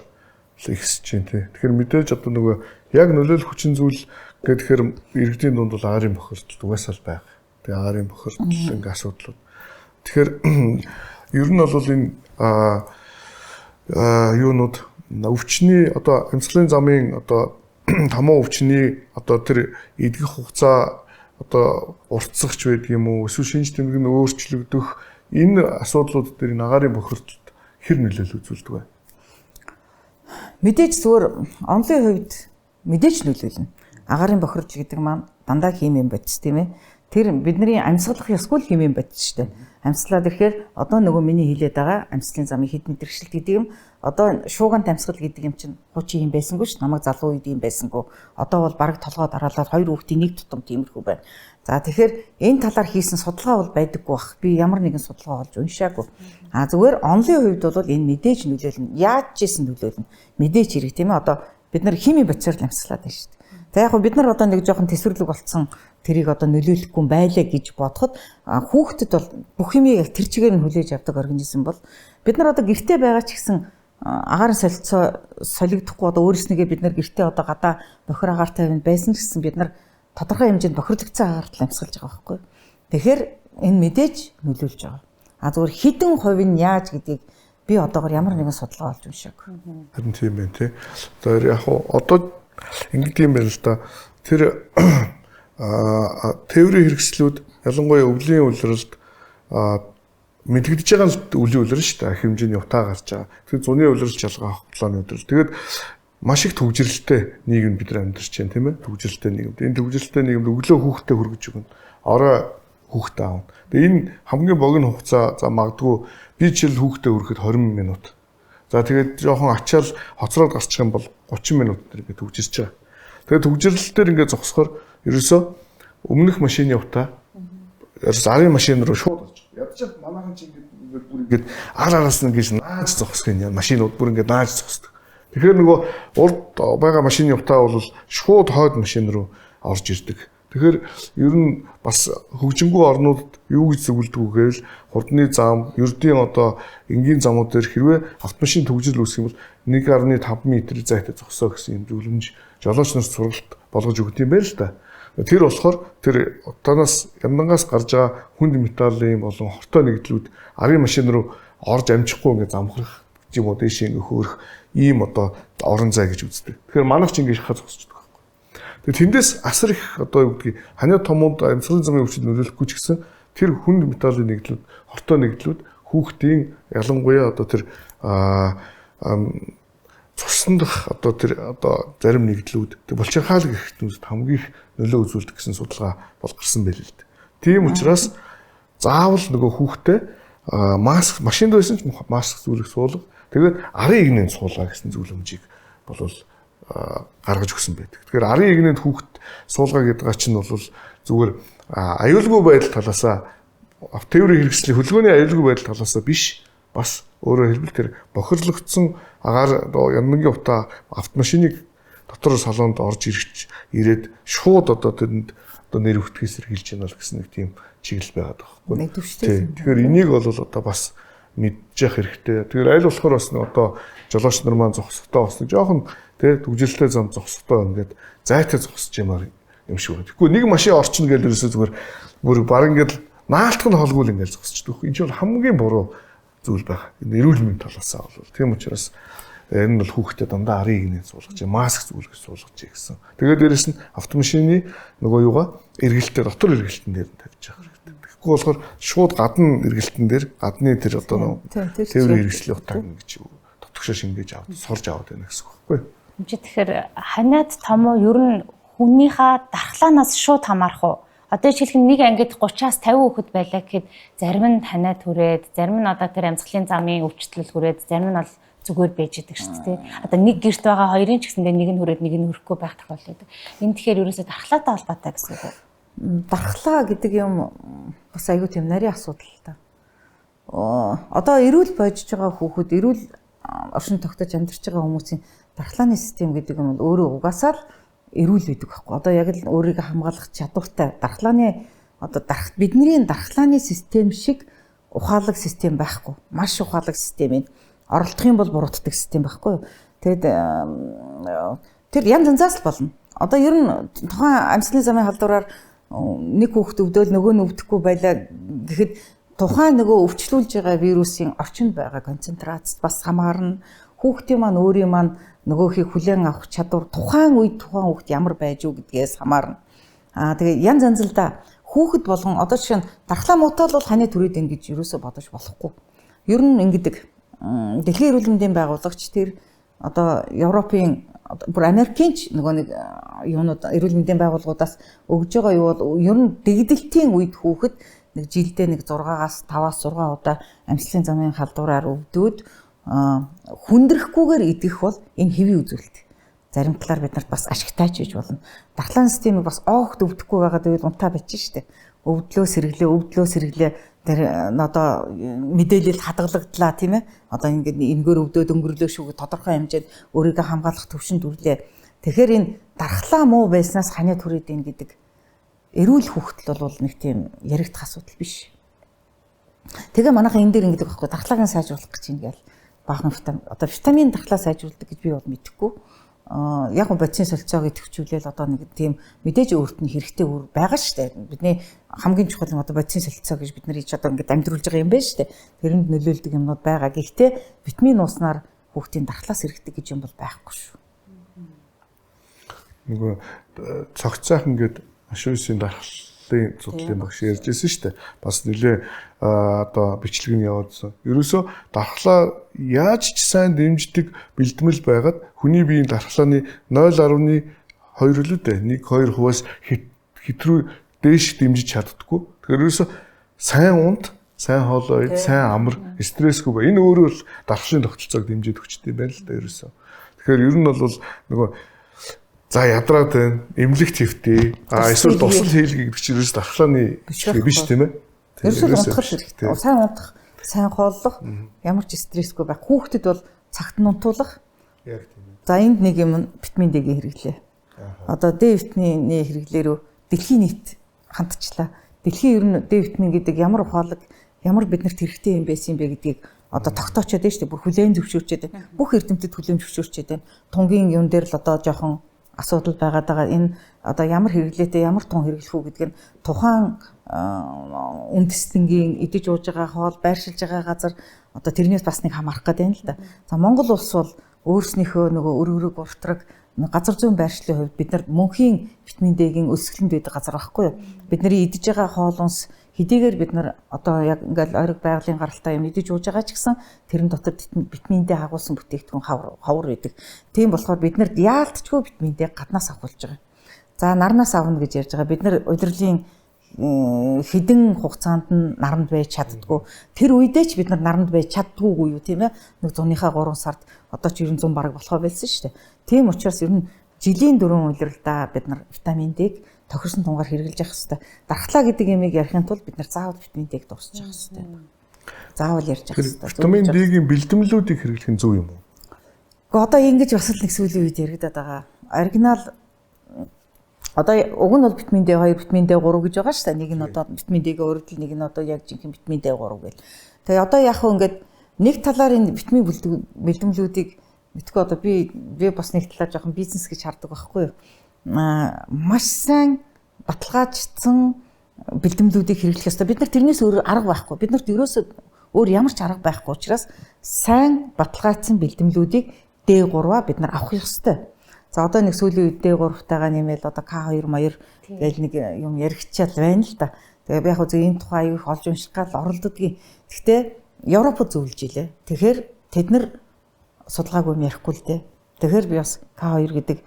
ихсэж чинь тий. Тэгэхээр мэдээж одоо нөгөө яг нөлөөлөх хүчин зүйл тэгэхээр иргэдийн дунд бол агарын бохирдол угаасаа л байгаа. Тэгээ агарын бохирдол ингээ асуудлууд. Тэгэхээр ер нь бол энэ юунууд өвчний одоо амьсгалын замын одоо томоо өвчний одоо тэр эдгэх хугацаа одоо уртсахч байдаг юм уу? Эсвэл шинж тэмдэг нь өөрчлөгдөх энэ асуудлууд дээр энэ агарын бохирдолд хэр нөлөөлөл үзүүлдэг вэ? Мэдээж зүгээр онлын хувьд мэдээж нөлөөлнө. Агарын бохирдол гэдэг маань дандаа химийн бодис тийм ээ. Тэр бидний амьсгалах ёсгүй химийн бодис шүү дээ. Амьслаад ирэхээр одоо нөгөө миний хэлээд байгаа амьслын замын хэд мэдрэгшилт гэдэг юм. Одоо шуугант амьсгал гэдэг юм чинь хуучин юм байсангүй ш. Намайг залуу үед юм байсангүй. Одоо бол бараг толгой дараалаад хоёр хүүхдийн нэг тутам тиймэрхүү байна. За тэгэхээр энэ талаар хийсэн судалгаа бол байдаггүй бах. Би ямар нэгэн судалгаа олж уншаагүй. А зүгээр онлын хувьд бол энэ мэдээж нөлөөлнө. Яаж ч ийсэн нөлөөлнө. Мэдээж хэрэг тийм ээ. Одоо бид нар химийн бодисоор л амьсгалаад байна шүү дээ. За яг бид нар одоо нэг жоохон тэсвэрлэг болцсон тэрийг одоо нөлөөлөхгүй байлаа гэж бодоход хүүхдэд бол бүх юмыг тэр чигээр нь хүлээж авдаг организм бол бид нар одоо гэртээ байгаа ч гэсэн агарын солилцоо солигдохгүй одоо өөрснийгээ бид нар гэртээ одоо гадаа бохир агаар тавина байсан ч гэсэн бид нар тодорхой хэмжээнд бохирлогдсон агаарт амьсгалж байгаа байхгүй. Тэгэхээр энэ мэдээж нөлөөлж байгаа. А зүгээр хідэн хувь нь яаж гэдгийг би одоогор ямар нэгэн судалгаа олж уншаагүй. Харин тийм байх тий. Одоо яг одоо ингэдэг юм байна л да. Тэр тээврийн хэрэгслүүд ялангуяа өвлийн улиралд мэдлэгдэж байгаа л өвлийн улирал шүү дээ. Хэмжээний утаа гарч байгаа. Тэгэхээр зуны улирал жалгаа хутлааны улирал. Тэгээд маш их төвжирэлтэй нийгэм бид нар амьдарч байна тийм ээ. Төвжирэлтэй нийгэмд. Энэ төвжирэлтэй нийгэмд өглөө хүүхдээ хүргэж өгнө. Орой хүүхдээ аавна. Тэгээ энэ хамгийн богино хугацаа за магадгүй би жишээл хүүхдээ хүрэхэд 20 минут. За тэгээд жоохон ачаал хоцроод гарчих юм бол 30 минут дээр ингээд төвжирч байгаа. Тэгээд төвжирлэлтээр ингээд зогсохоор ерөөсөө өмнөх машины утаа арын машин руу шууд орж. Ядчаад манайхан чинь ингээд бүр ингээд араас нь ингэж нааж зогсох юм. Машинууд бүр ингээд нааж зогсдог. Тэгэхээр нөгөө урд байгаа машины утаа бол шууд хойд машин руу орж ирдэг. Тэгэхээр ер нь бас хөгжингүй орнуудад юу гэж зөвлөдөг вэ гэвэл хурдны зам, ердийн одоо энгийн замууд дээр хэрвээ автомашин төвжирэл үүсэх юм бол 1.5 м зайтай зогсоо гэсэн юм зөвлөмж жолооч нарт сургалт болгож өгд юм байна л да. Тэр болохоор тэр утаанаас яндангаас гарч байгаа хүнд металлын болон хортой нэгдлүүд арын машин руу орж амжихгүй ингээд замхрах юм уу дээш ингээ хөөрөх ийм одоо орон зай гэж үздэг. Тэгэхээр манайх ч ингэ шахаа зогсчихдог байхгүй. Тэгээд тэндээс асар их одоо юу гэдгийг ханиа томоонд амьсгалын замын өвчтөд нөлөөлөхгүй ч гэсэн тэр хүнд металлын нэгдлүүд, хортой нэгдлүүд хүүхдийн ялангуяа одоо тэр цуснд одоо тэр одоо зарим нэгдлүүд тэг болчиххаалаг эрхтнүүд хамгийн их нөлөө үзүүлдэг гэсэн судалгаа бол гарсан байл л дээ. Тийм учраас заавал нөгөө хүүхдээ маск машинд байсан ч маск зүйлэх суулга тэгээд арын игнэнд суулгаа гэсэн зөвлөмжийг бол гаргаж өгсөн байдаг. Тэгэхээр арын игнэнд хүүхд суулгаа гэдгаа чинь бол зүгээр аюулгүй байдал талаасаа автотеврийн хэрэгслийн хөдөлгөөний аюулгүй байдал талаасаа биш бас өөрөөр хэлбэл тэр бохирлогдсон агаар яндангийн утаа автомашиныг дотор салонд орж ирээд шууд одоо тэрэнд одоо нэр өвтгээс сэргийлж яана л гэсэн нэг тийм чиглэл байгаад байгаа байхгүй. Нэг төвчтэй. Тэгэхээр энийг бол одоо бас мэдчих хэрэгтэй. Тэгэхээр аль болохоор бас одоо жолооч нар маань зогсохтой бас нэг жоохон тий түгжилтэй зам зогсохтой ингээд зайтай зогсож юмар юм шиг байна. Тэгэхгүй нэг машин орчихно гэж ерөөсөө зүгээр бүр баг ингээд наалтах нь холгүй л ингээд зогсчихдог. Энэ чинь хамгийн буруу зүйл байх. Эрүүл мэндийн талаасаа бол. Тийм учраас энэ нь бол хүүхдэд дандаа арын игнээ суулгаж, маск зүйлгэж суулгаж гэсэн. Тэгээд дээрэс нь автомашины нөгөө юугаа эргэлтээ дотор эргэлтэн дээр нь тавьж явах хэрэгтэй. Тэгэхгүй болохоор шууд гадна эргэлтэн дээр гадны тэр одоо нөгөө тээврийн хэрэгслийн утааг ингэж дотгошоо шингээж аваад сурж аваад байна гэсэн үг байхгүй юу? Энд чи тэгэхээр ханиад томоо ер нь хүнийхээ дархлаанаас шууд хамаарах уу? Одоо жишээлх нь нэг ангид 30-аас 50 хүүхэд байлаа гэхэд зарим нь ханиад хүрээд, зарим нь одоо тэр амьсгалын замын өвчлөл хүрээд, зарим нь бол зүгээр байж идэг шүү дээ. Одоо нэг гэрт байгаа хоёрын ч гэсэндээ нэг нь хүрээд нэг нь хүрэхгүй байх тохиолдол байдаг. Энэ тэгэхээр ерөөсөө дархлаатай холбоотой гэсэн үг үү? Дархлаа гэдэг юм бас айгүй тийм нарийн асуудал л та. Одоо эрүүл бойжж байгаа хүүхэд, эрүүл оршин тогтож амьдарч байгаа хүмүүсийн дархлааны систем гэдэг юм бол өөрөө угаасаа л эрүүл байдаг байхгүй. Одоо яг л өөрийгөө хамгаалах чадвартай дархлааны одоо бидний дархлааны систем шиг ухаалаг систем байхгүй. Маш ухаалаг систем юм. Оролдох юм бол буруутдаг систем байхгүй юу. Тэгэд тэр янз янзаас л болно. Одоо ер нь тухайн амьсгалын замын халдвараар нэг хүүхэд өвдөөл нөгөө нь өвдөхгүй байлаа гэхэд тухайн нөгөө өвчлүүлж байгаа вирусын орчинд байгаа концентрац бас хамаарна. Хүүхдийн маань өөрийн маань нөгөөхийг хүлээн авах чадвар тухайн үед тухайн хүүхд ямар байж юу гэдгээс хамаарна. Тэгээ янз янз л да. Хүүхэд болгон одоо жишээ нь дархлаа муутай бол ханиа түрээд ин гэж юусоо бодож болохгүй. Ер нь ингэдэг. Дэлхийн эрүүл мэндийн байгуулагч тэр одоо Европын бүр Америкч нөгөө нэг юунууд эрүүл мэндийн байгууллагуудаас өгж байгаа юу бол ер нь дэгдэлтийн үед хүүхэд нэг жилдээ нэг 6-аас 5-аас 6 удаа амьсгалын замын халдвараар өвдөөд хүндрэхгүйгээр идэх бол энэ хэвийн үзүүлэлт. Зарим талаар бид нарт бас ашигтай ч гэж болно. Дархлааны системийг бас оогт өвдөхгүй байгаад байвал унтаа бичнэ штэ. Өвдлөө сэргэлээ тэр одоо мэдээлэл хадгалагдлаа тийм ээ. Одоо ингээд энгээр өвдөөд өнгөрлөө шүү гэж тодорхой хэмжээнд өөрийгөө хамгаалах төвшөнд хүрлээ. Тэгэхээр энэ дархлаа муу байснаас ханиа түрээд ийн гэдэг эрүүл хүүхдэл бол нэг тийм яригдах асуудал биш. Тэгээ манайхан энэ дээр ингэдэг байхгүй дархлаагаа сайжруулах гэж юм гээл баахан витамин дархлаа сайжруулдаг гэж би бол мэдэхгүй. Яг нь бодисын солилцоог идэвхжүүлээл одоо нэг тийм мэдээж өөрт нь хэрэгтэй өөр байгаа шүү дээ. Бидний хамгийн чухал нь одоо бодисын солилцоо гэж бид нар ич одоо ингээд амьдруулж байгаа юм байна шүү дээ. Тэрэнд нөлөөлдөг юмнууд байгаа. Гэхдээ витамин ууснаар хүүхдийн дархлаас эргэдэг гэж юм бол байхгүй шүү. Нөгөө цогцойхон гэдэг машинын дархлын судлалын багш ярьж ирсэн шүү дээ. Бас нэлээ одоо бичлэг нь явуулсан. Ерөөсөө дархлаа яаж ч сайн дэмждэг бэлтгэл байгаад хүний биеийн дархлааны 0.2 л үү 1-2%-аас хэтрүү дээш дэмжиж чаддаггүй. Тэгэхээр ерөөсөө сайн унд, сайн хоолой, сайн амар, стрессгүй бай. Энэ өөрөө л дархлын тогтолцоог дэмжиж өгчтэй байна л да ерөөсөө. Тэгэхээр ер нь бол нөгөө за ядраад байна, эмнэлэгт хэвтэй, эсвэл дусал хийлгээ гэдэг чинь ерөөсөө дархлааны биш тийм ээ. Ерөөсөө унтах хэрэгтэй. Сайн унтах, сайн хооллох, ямар ч стрессгүй байх. Хүүхдэд бол цагт нь унтуулах. Яг тийм ээ. За энд нэг юм витамин D-гийн хэрэглээ. Одоо D витамины хэрэглээрөө дэлхийн нийт хандчлаа. Дэлхийн ер нь D витамин гэдэг ямар ухаалаг, ямар биднэрт хэрэгтэй юм байсан бэ гэдгийг одоо тогтоочод байна шүү дээ. Бүр хүлээн зөвшөөрчээд байна. Бүх эрдэмтэд хүлээн зөвшөөрчээд байна. Тунгийн юм дээр л одоо жоохон асуудал байгаад байгаа. Энэ одоо ямар хэрэглээтэй ямар тун хэрэглэх үү гэдг нь тухайн үндэстэнгийн идэж ууж байгаа хоол байршилж байгаа газар одоо тэрнээс бас нэг хамаарах гэдэг юм л да. За Монгол улс бол өөрснийхөө нөгөө өр өрөг уртраг газар зүйн байршлын хувьд бид нар мөнхийн витамин D-гийн өсгөлөнд байдаг газар байхгүй юу? Бидний идэж байгаа хоол хүнс хэдийгээр бид нар одоо яг ингээл ойрог байгалийн гаралтай юм идэж ууж байгаа ч гэсэн тэрэн дотор витамин D хагуулсан бүтээгдэхүүн ховор байдаг. Тийм болохоор бид нарт яалтчгүй витамин D гаднаас авах болж байгаа. За нарнаас авна гэж ярьж байгаа. Бид нар удирлын хэдэн хугацаанд нь наранд байж чаддгүй. Тэр үедээ ч бид нар наранд байж чаддгүйгүй юу тийм ээ. Нэг 100-ийнхаа 3 сард одоо ч 100 бараг болохоо байлсан шүү дээ. Тийм учраас ер нь жилийн 4 удиралдаа бид нар витамин D-г тохирсон тунгаар хэрэглэж явах хэрэгтэй. Дархлаа гэдэг ямиг ярихын тулд бид нар заавал витамин D-г дуусгах хэрэгтэй. Заавал ярьж явах хэрэгтэй. Витамин D-гийн бэлтгэлүүдийг хэрэглэх нь зөв юм уу? Гэхдээ одоо ингэж бас л нэг сүүлийн үед яригадаад байгаа. Оригинал одоо уг нь бол витамин D2, витамин D3 гэж байгаа шүү дээ. Нэг нь одоо витамин D-г өөрөлдөл, нэг нь одоо яг жинхэнэ витамин D3 гэл. Тэгээ одоо яг хөө ингээд нэг талаар энэ витамин бэлтгэлүүдийг мэдгүй одоо би бас нэг талаар жоохон бизнес гэж хардаг байхгүй юу? Маш сайн баталгаажсан бэлтгэлүүдийг хэрэглэх ёстой. Бид нар тэрнээс өөр арга байхгүй. Бид нарт ерөөсөө өөр ямар ч арга байхгүй учраас сайн баталгаажсан бэлтгэлүүдийг D3-аа бид нар авах ёстой. За одоо нэг сүүлийн үед D3-тайгаа нэмэл одоо K2 маяр гэж нэг юм яригчаал байна л да. Тэгээ би яг хөө энэ тухай аюу их олж унших гал оролдодгийн. Гэхдээ Европод зөвлөж илээ. Тэгэхээр тэд нар судалгаагүй юм ярихгүй л дээ. Тэгэхээр би бас K2 гэдэг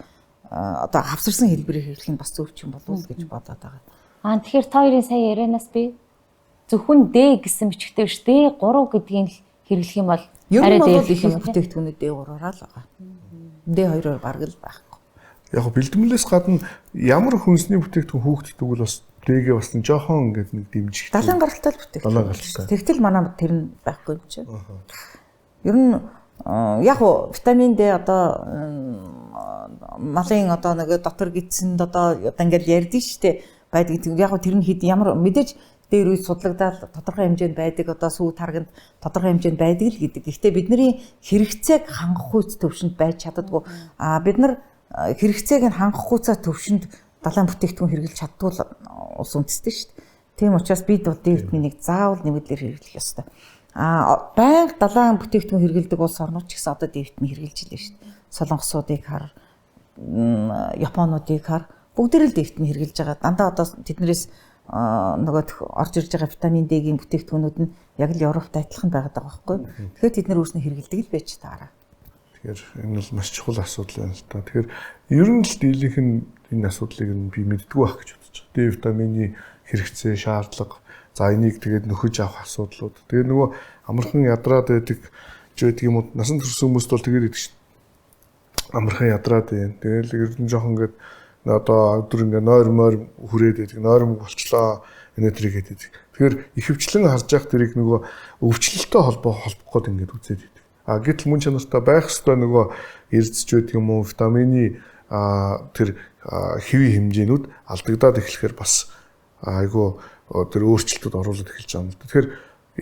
одоо хавсарсан хэлбэрээр хэрэглэх нь бас зөв ч юм болов уу гэж бодоод байгаа. Тэгэхээр та хоёрын сая ярианаас би зөвхөн D гэсэн бичгтэй биш D3 гэдгийг хэрэглэх юм бол арай дээр их бүтээгдэхүүнүүд D3-аар л байгаа. D2-оор бараг л байхгүй. Яг бэлтгэлээс гадна ямар хүнсний бүтээгдэхүүн хүүхдэд тэгвэл бас D-гээ бас нэг жоохон ингээд нэг дэмжих. Далайн гаралтай л бүтээгдэхүүн. Далайн гаралтай. Тэгтэл манай тэр нь байхгүй юм чинь. Ер нь яг витамин D одоо малын одоо нэг дотор гидсэнд одоо ингээд ярьдэн штэ байдаг. Яг тэр нь хэд ямар мэдээж дээр үе судлагдаад тодорхой хэмжээнд байдаг одоо сүү тарганд тодорхой хэмжээнд байдаг л гэдэг. Гэхдээ бидний хэрэгцээг хангах үйц төвшөнд байж чаддаггүй. Бид нар хэрэгцээг нь хангах үйцээ төвшөнд далайн бүтээгдэхүүн хэрэглэж чаддгүй ус үндэстэй шүү дээ. Тийм учраас бид D витаминыг заавал нэмэлтээр хэрэглэх ёстой. Байнга далайн бүтээгдэхүүн хэрэглэдэг улс орнууд ч гэсэн одоо D витамин хэрэглэж илээ шүү дээ. Солонгосуудыг хар, Японуудыг хар бүгд л D витамин хэрэглэж байгаа. Дандаа одоо тэднэрээс нөгөө орж ирж байгаа витамин D-гийн бүтээгдэхүүнүүд нь яг л Европтой адилхан байгаад байгаа байхгүй. Тэгэхээр тэд нар өөрснөө хэрэглэдэг л байж таараа. Тэгэхээр энэ бол маш чухал асуудал байна л та. Тэгэхээр ер нь л дийлийнх нь энэ асуудлыг нь би мэддэггүй байх гэж бодож байгаа. D витамины хэрэгцээ, шаардлага, за энийг тэгээд нөхөж авах асуудлууд. Тэгээд нөгөө амархан ядраад байдаг гэдэг юм уу? Насан турш хүмүүст бол тэгээд байдаг шин. Амархан ядраад байна. Тэгээд ер нь жоохон ингээд одоо өдөр ингээ нойр хүрээд байдаг, нойрмог болчлоо энэ төрийг гэдэг. Тэгэхээр ихэвчлэн харж явах тэрийг нөгөө өвчлөлтөй холбох гээд ингээд үзээд байдаг. Гэтэл мөн чанартай байх ёстой нөгөө эрдэсч байдаг юм уу, витамины тэр хэвийн хэмжээнүүд алдагдаад эхлэхээр бас айгүй тэр өөрчлөлтүүд оруулаад эхэлж байгаа юм л да. Тэгэхээр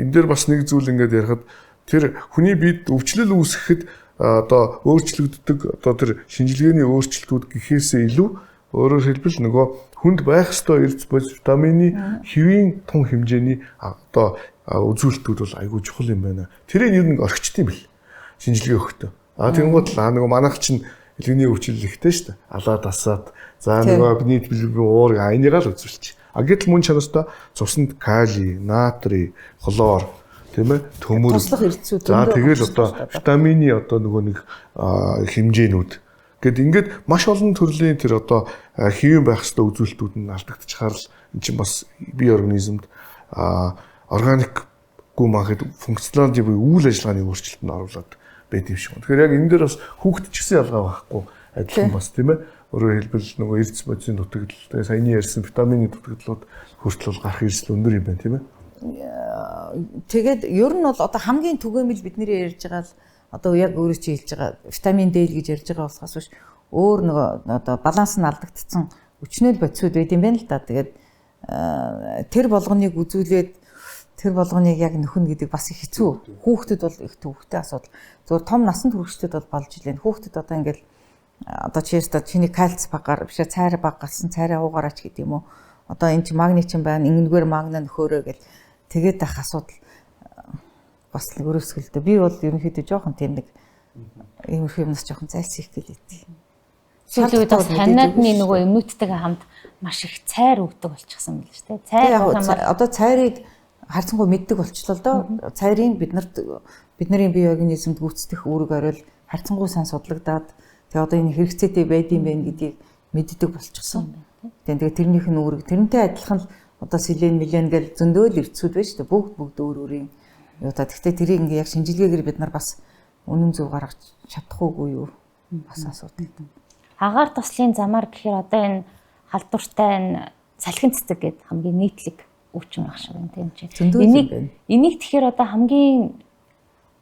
энэ дээр бас нэг зүйл ингээд ярихад тэр хүний биед өвчлөл үүсгэхэд одоо өөрчлөгддөг одоо тэр шинжилгээний өөрчлөлтүүд гэхээсээ илүү өөрөөр хэлбэл нөгөө хүнд байх ёстой эрдэс витамины хэвийн тун хэмжээний одоо үзүүлэлтүүд бол айгүй чухал юм байна. Тэрийг ер нь орхичд юм бэл. Шинжилгээ өгөхдөө. Тэгэнгүүт л нөгөө манайх чинь илгэний өвчлөл ихтэй шүү дээ. Алаад асаад за нөгөө нийт билбэг уур энийгээ л үзүүлчих. Гэтэл мөн чанартай цуснд кали, натрий, хлор тийм ээ төмөр. Туслах эрдэсүүд. За тэгэл одоо витамины одоо нөгөө нэг хэмжээнүүд гэд ингээд маш олон төрлийн тэр одоо хэвэн байх ёстой үзүүлэлтүүд нь алдагдчихаар л эн чинь бас бие организмд органикгүй махад функционал буюу үйл ажиллагааны өөрчлөлтөнд оруулаад байд юм шиг. Тэгэхээр яг энэ дээр бас хүүхэд ч гэсэн ялгаа байхгүй адилхан бас тийм ээ. Өөрөөр хэлбэл нөгөө эрдэс бодисын дутагдал, тэгээ саяны ярьсан витамины дутагдлууд хүртэл гарах эрсдэл өндөр юм байна тийм ээ. Тэгээд ер нь бол одоо хамгийн түгээмэл бидний ярьж байгаа л одоо яг өөрөө чи хэлж байгаа витамин D гэж ярьж байгаа болохоос биш өөр нөгөө одоо баланс нь алдагдсан өчнөл бодисуд байд юм байна л да. Тэгээд тэр болгоныг үзүүлээд тэр болгоныг яг нөхөн гэдэг бас их хэцүү. Хүүхдэд бол их төвөгтэй асуудал. Зөвхөн том насанд хүрэгчдэд бол болж илээ. Хүүхдэд одоо ингээл одоо чиний кальц багаар биш цайраа баг галсан цайраа уугаараач гэдэг юм уу. Одоо энэ чи магний чинь байна. Ингэнгээр магна нөхөөрөө гэл тэгээд ах асуудал бас л өрөөсгөлдөө. Би бол ерөнхийдөө жоохон тийм нэг иймэрхүү юмнаас жоохон зайлсхийх гэлээ. сүүлийн үед бас ханиадны нөгөө эмнүүдтэйгээ хамт маш их цайр өгдөг болчихсон байл шүү дээ. Цайр одоо цайрыг харьцангуй мэддэг болчихлоо л доо. Цайрыг бидний бие организмд гүйцэтгэх үүрэг орол харьцангуй сайн судлагдаад тэгээ одоо энэ хэрэгцээтэй байдсан байх гэдгийг мэддэг болчихсон. Тэгээ тэрнийх нь үүрэг тэрнтэй адилхан л одоо селен гэж зөндөөл эрдсүүд байж шүү дээ. Бүгд өөр өөрийн юу та. Гэхдээ тэрийг ингээ яг шинжилгээгээр бид нар бас үнэн зөв гаргаж чадах уугүй юу? Бас асуудал. Агаар туслын замаар гэхээр одоо энэ халдвартай энэ салхин цэцэг гэдэг хамгийн нийтлэг өвчин баг шиг байна тийм чи. Энийг тэгэхээр одоо хамгийн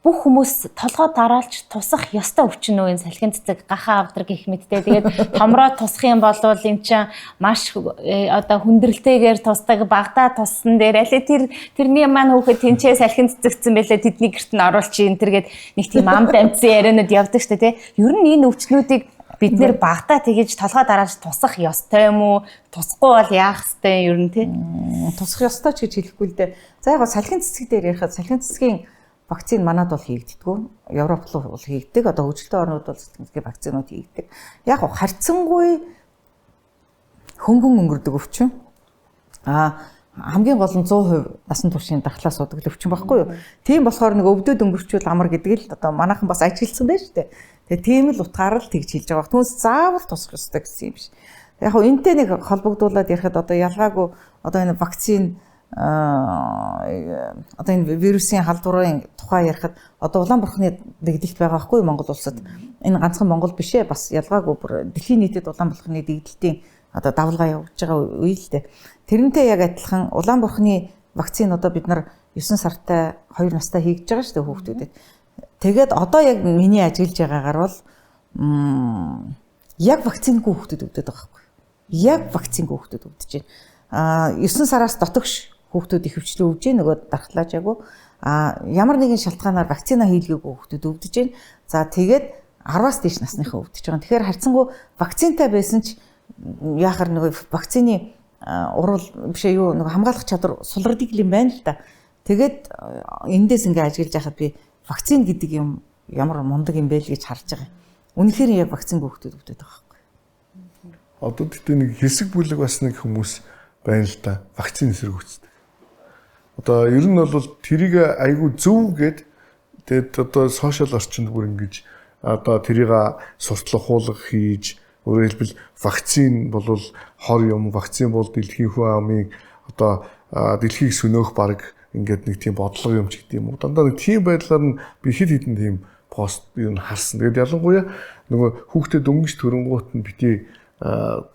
бүх хүмүүс толгой дараалж тусах ёстой өвчин үү энэ салхин цэцэг гахаа авдар гэх мэттэй. Тэгээд томроо тусах юм бол эн чинь маш одоо хүндрэлтэйгээр тусдаг багтаа туссан дээр аль тэрний маань хүүхэд тэнцээ салхин цэцэгцэн байлаа тэдний гэрт нь оруулж энэ төргээд нэг тийм амт амтсан яриануд явдаг штэ тий. Ер нь энэ өвчнүүдийг бид нэр багтаа тэгэж толгой дараалж тусах ёстой юм уу? Тусахгүй бол яах ёстой ер нь тий? Тусах ёстой ч гэж хэлэхгүй л дээ. За яг салхин цэцэг дээр ярихад салхин цэцгийн вакцин манад бол хийгддэггүй. Европ бол хийгдэг. Одоо хөгжилтэй орнууд бол салхин вакцинууд хийгдэг. Яг харьцангуй хөнгөн өнгөрдөг өвчин. Хамгийн гол нь 100% насан туршийн дархлаа суудаг өвчин байхгүй юу? Тийм болохоор нэг өвдөд өнгөрчүүл амар гэдэг л одоо манайхан бас ажигласан байж тээ. Тэгээ тийм л утгаараа л тэгж хэлж байгаа. Түүнээс заавал тусах ёстой гэсэн юм биш. Яг хөө энэтэй нэг холбогдуулаад ярихад одоо ялгаагүй одоо энэ вакцин одоо энэ вирусын халдварын тухай ярихад одоо Улаанбаатарын дэгдэлт байгаа байхгүй Монгол улсад. Энэ ганцхан Монгол биш ээ бас ялгаагүй бүр дэлхийн нийтэд Улаанбаатарын дэгдэлтийн одоо давлгаа явуулж байгаа үе л дээ. Тэрнтэй яг адилхан Улаанбаатарын вакцин одоо бид нар 9 сартай 2 настай хийж байгаа шүү дээ хүүхдүүдэд. Тэгээд одоо яг миний ажиглаж байгаагаар бол яг вакцингүй хүүхдүүд өгдөг байгаа байхгүй. Яг вакцингүй хүүхдүүд өгдөж байна. 9 сараас дотогш хүүхдүүд их хвчлэн өгж гин нөгөө дархлаажаагүй. Ямар нэгэн шалтгаанаар вакцина хийлгээгүй хүүхдүүд өгдөж байна. За тэгээд 10-аас дээш насныхаа өгдөж байгаа. Тэгэхээр харьцангуй вакцинтай байсан ч яахаар нөгөө вакцины урал бишээ юу нөгөө хамгаалах чадвар сулрдаг юм байна л да. Тэгээд эндээс ингээ ажиглаж яхад би вакцин гэдэг юм ямар мундаг юм бэ л гэж харж байгаа. Үнэхээр яг вакцингүй хүүхдүүд өгдөг байгаа байхгүй. Одоо тэгтээ нэг хэсэг бүлэг бас нэг хүмүүс байна л да. Вакцин эсрэг үздэг. Одоо ер нь бол тэрийг айгүй зөв гэд тэгээд одоо сошиал орчинд бүр ингэж одоо тэрийг суртлах хуулга хийж өөрөөр хэлбэл вакцин бол хор юм, вакцин бол дэлхийн хүн амын одоо дэлхийг сөнөөх баг ингээд нэг тийм бодлого юм ч гэдэг юм уу. Дандаа нэг тийм байдлаар нь би хэд хэдэн тийм пост юу н харсан. Тэгээд ялангуяа нөгөө хүүхдэд дөнгөж төрөнгуут нь битээ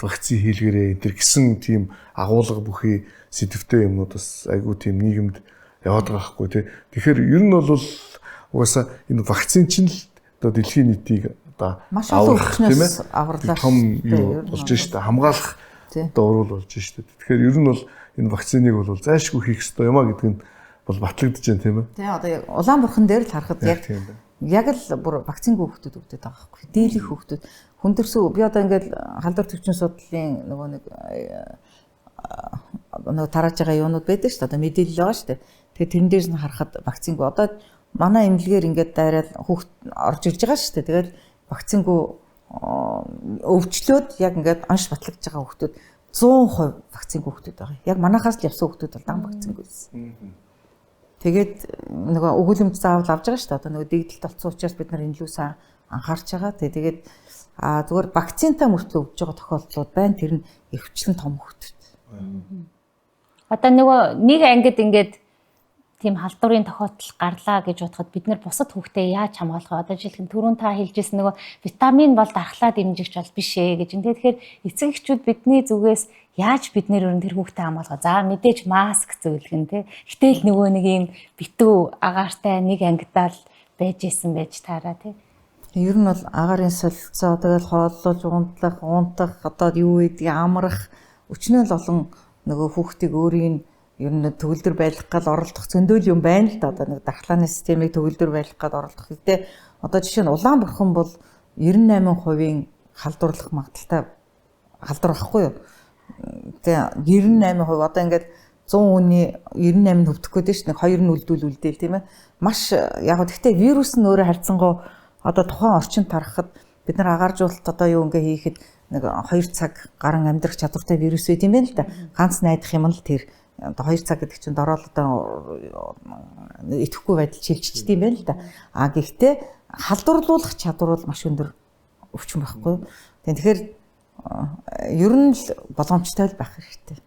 вакцин хийлгэрээ энэ гэсэн тийм агуулга бүхий сэдвтэй юмнууд бас айгүй тийм нийгэмд яваад байгаа хгүй тий. Тэгэхээр ер нь бол угаасаа энэ вакцин чинь л одоо дэлхийн нийтийг одоо аврах тийм ээ авралаа том юу болж штэ хамгаалах одоо урал болж штэ. Тэгэхээр ер нь бол энэ вакциныг бол зайлшгүй хийх ёстой юм а гэдэг нь бол батлагдаж байна тийм ээ. Тий одоо яг Улаанбаатар дээр л харахад яг л бүр вакцингүй хүүхдүүд өгдөг байгаа байхгүй. Дийлэх хүүхдүүд хүндэрсүү би одоо ингээд халдвар төвчин судлалын нөгөө тарааж байгаа юунууд байдаг шүү дээ. Одоо мэдээлэл байгаа шүү дээ. Тэгэхээр тэрэн дээр нь харахад вакцингүй одоо манай эмнэлгээр ингээд дайраад хүүхд орж ирж байгаа шүү дээ. Тэгээд вакцингүй өвчлөөд яг ингээд онш батлагдж байгаа хүүхдүүд 100% вакцингүй хүүхдүүд байгаа. Яг манайхаас л явсан хүүхдүүд бол дан вакцингүй байсан. Тэгээд нөгөө өгүүлэмж заавал авч байгаа шүү дээ. Одоо нөгөө дэгдэлт олцсон учраас бид нар илүү сайн анхаарч байгаа. Тэгээд зүгээр вакцинтай мөртлөө өгж байгаа тохиолдлууд байна. Тэр нь ихвчлэн том хүүхдүүд. Одоо нөгөө нэг ангид ингээд тийм халдварын тохиолдол гарлаа гэж бодоход бид нар бусад хүүхдээ яаж хамгаалах вэ? Одоо жишээлбэл түрүүн та хэлжсэн нөгөө витамин бол дархлаа дэмжигч бол биш ээ гэж. Тэгэхээр эцэг эхчүүд бидний зүгээс яаж бид нэр өрн тэр хүүхдээ хамгаалах? За мэдээж маск зөвлөгөн тий. Гэтэл нөгөө нэг юм битүү агаартай нэг ангидаал байж исэн байж таараа тий. Ер нь бол агаарын солилцоо тэгэл хооллуулж унтах одоо юу гэдэг амрах өчнөө л олон нөгөө хүүхдийг өөрийн ер нь төгөлдөр байлгах гал оролдох зөндөөл юм байна л да. Одоо нэг дархлааны системийг төгөлдөр байлгах гал оролдох. Гэтэ одоо жишээ нь Улаанбаатар бол 98% халдварлах магадaltaй халдвар байхгүй юу? Тэгээ 98% одоо ингээд 100 хүний 98 нь хөвдөхгүй дээ ш. Нэг 2 нь үлдээл тийм ээ. Маш яг гэхдээ вирус нь өөрөө харьцангуй одоо тухайн орчинд тарахад бид нар агааржуулалт одоо юу ингээ хийхэд нэг 2 цаг гарan амьдрах чадвартай вирус байт юм байна л да. Ганц найдах юм л тэр одоо 2 цаг гэдэг чинь дорол одоо идэхгүй байдал шилжчихдээ юм байна л да. Гэхдээ халдварлуулах чадвар бол маш өндөр өвчин байхгүй. Тэгэхээр ер нь л боломжтой л байх хэрэгтэй.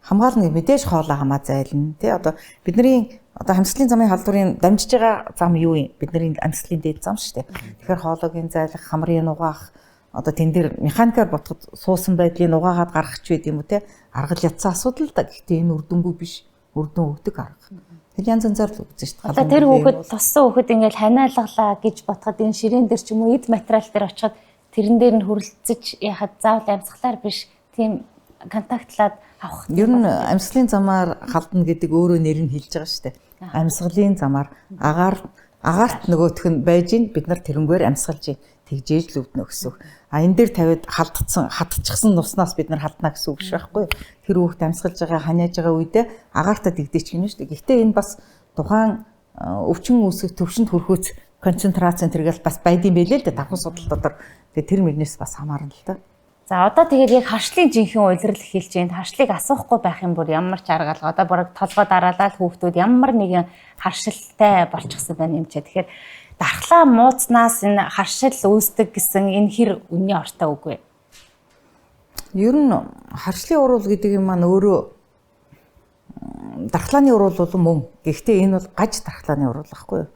Хамгаална мэдээж хоолоо хамаа зайлна тий одоо бидний одоо амьсгалын замын халдварын дамжиж байгаа зам юу юм? Бидний амьсгалын дээд зам шүү дээ. Тэгэхээр хоолойгийн зайлах, хамрын угаах одоо тэн дээр механикаар ботход суусан байдлыг угаагаад гаргах ч байд юм уу те аргал ятсан асуудал да. Гэхдээ энэ үрдэнгүй биш. Үрдэн өгдөг арга. Тэр янз янзаар л үзэж шүү дээ. Одоо тэр хүүхэд туссан хүүхэд ингээл ханиалгалаа гэж ботход энэ ширээн дээр ч юм уу эд материал дээр очиход тэрэн дээр нь хөрөлцөж яхад заавал амьсгалаар биш тийм контактлаад авах. Ер нь амьсгалын замаар халдна гэдэг өөрөө нэр нь хэлж байгаа шүү дээ. Амьсгалын замаар агаарт нөгөөх нь байж ин бид нар тэрнгээр амьсгалж тэгжээж л өвднө гэсэн. А энэ дээр тавиад хатчихсан нуснаас бид нар халдна гэсэн үг шүү байхгүй. Тэр хүүхд амьсгалж байгаа ханиаж байгаа үедээ агаартаа дэгдэж гинэ шүү дээ. Гэхдээ энэ бас тухайн өвчин үүсэх төвшөнд хүрхөөц концентрац тэргээл бас байдсан байлээ л дээ. Давхар судалтуудаар тэр мөрнөөс бас хамаарна л да. За одоо тэгээд яг харшлын жинхэнэ улирал эхэлж байна. Харшлыг асуухгүй байх юм бүр ямар ч арга алга. Одоо бүр толгой дараалал хүүхдүүд ямар нэгэн харшилтай болчихсон байна юм чи. Тэгэхээр дархлаа мууцнаас энэ харшил үүсдэг гэсэн энэ хэр үнний ортой үг вэ? Ер нь харшлын урвал гэдэг юм маань өөрөө дархлааны урвал бол мөн. Гэхдээ энэ бол гаж дархлааны урвал байхгүй юу?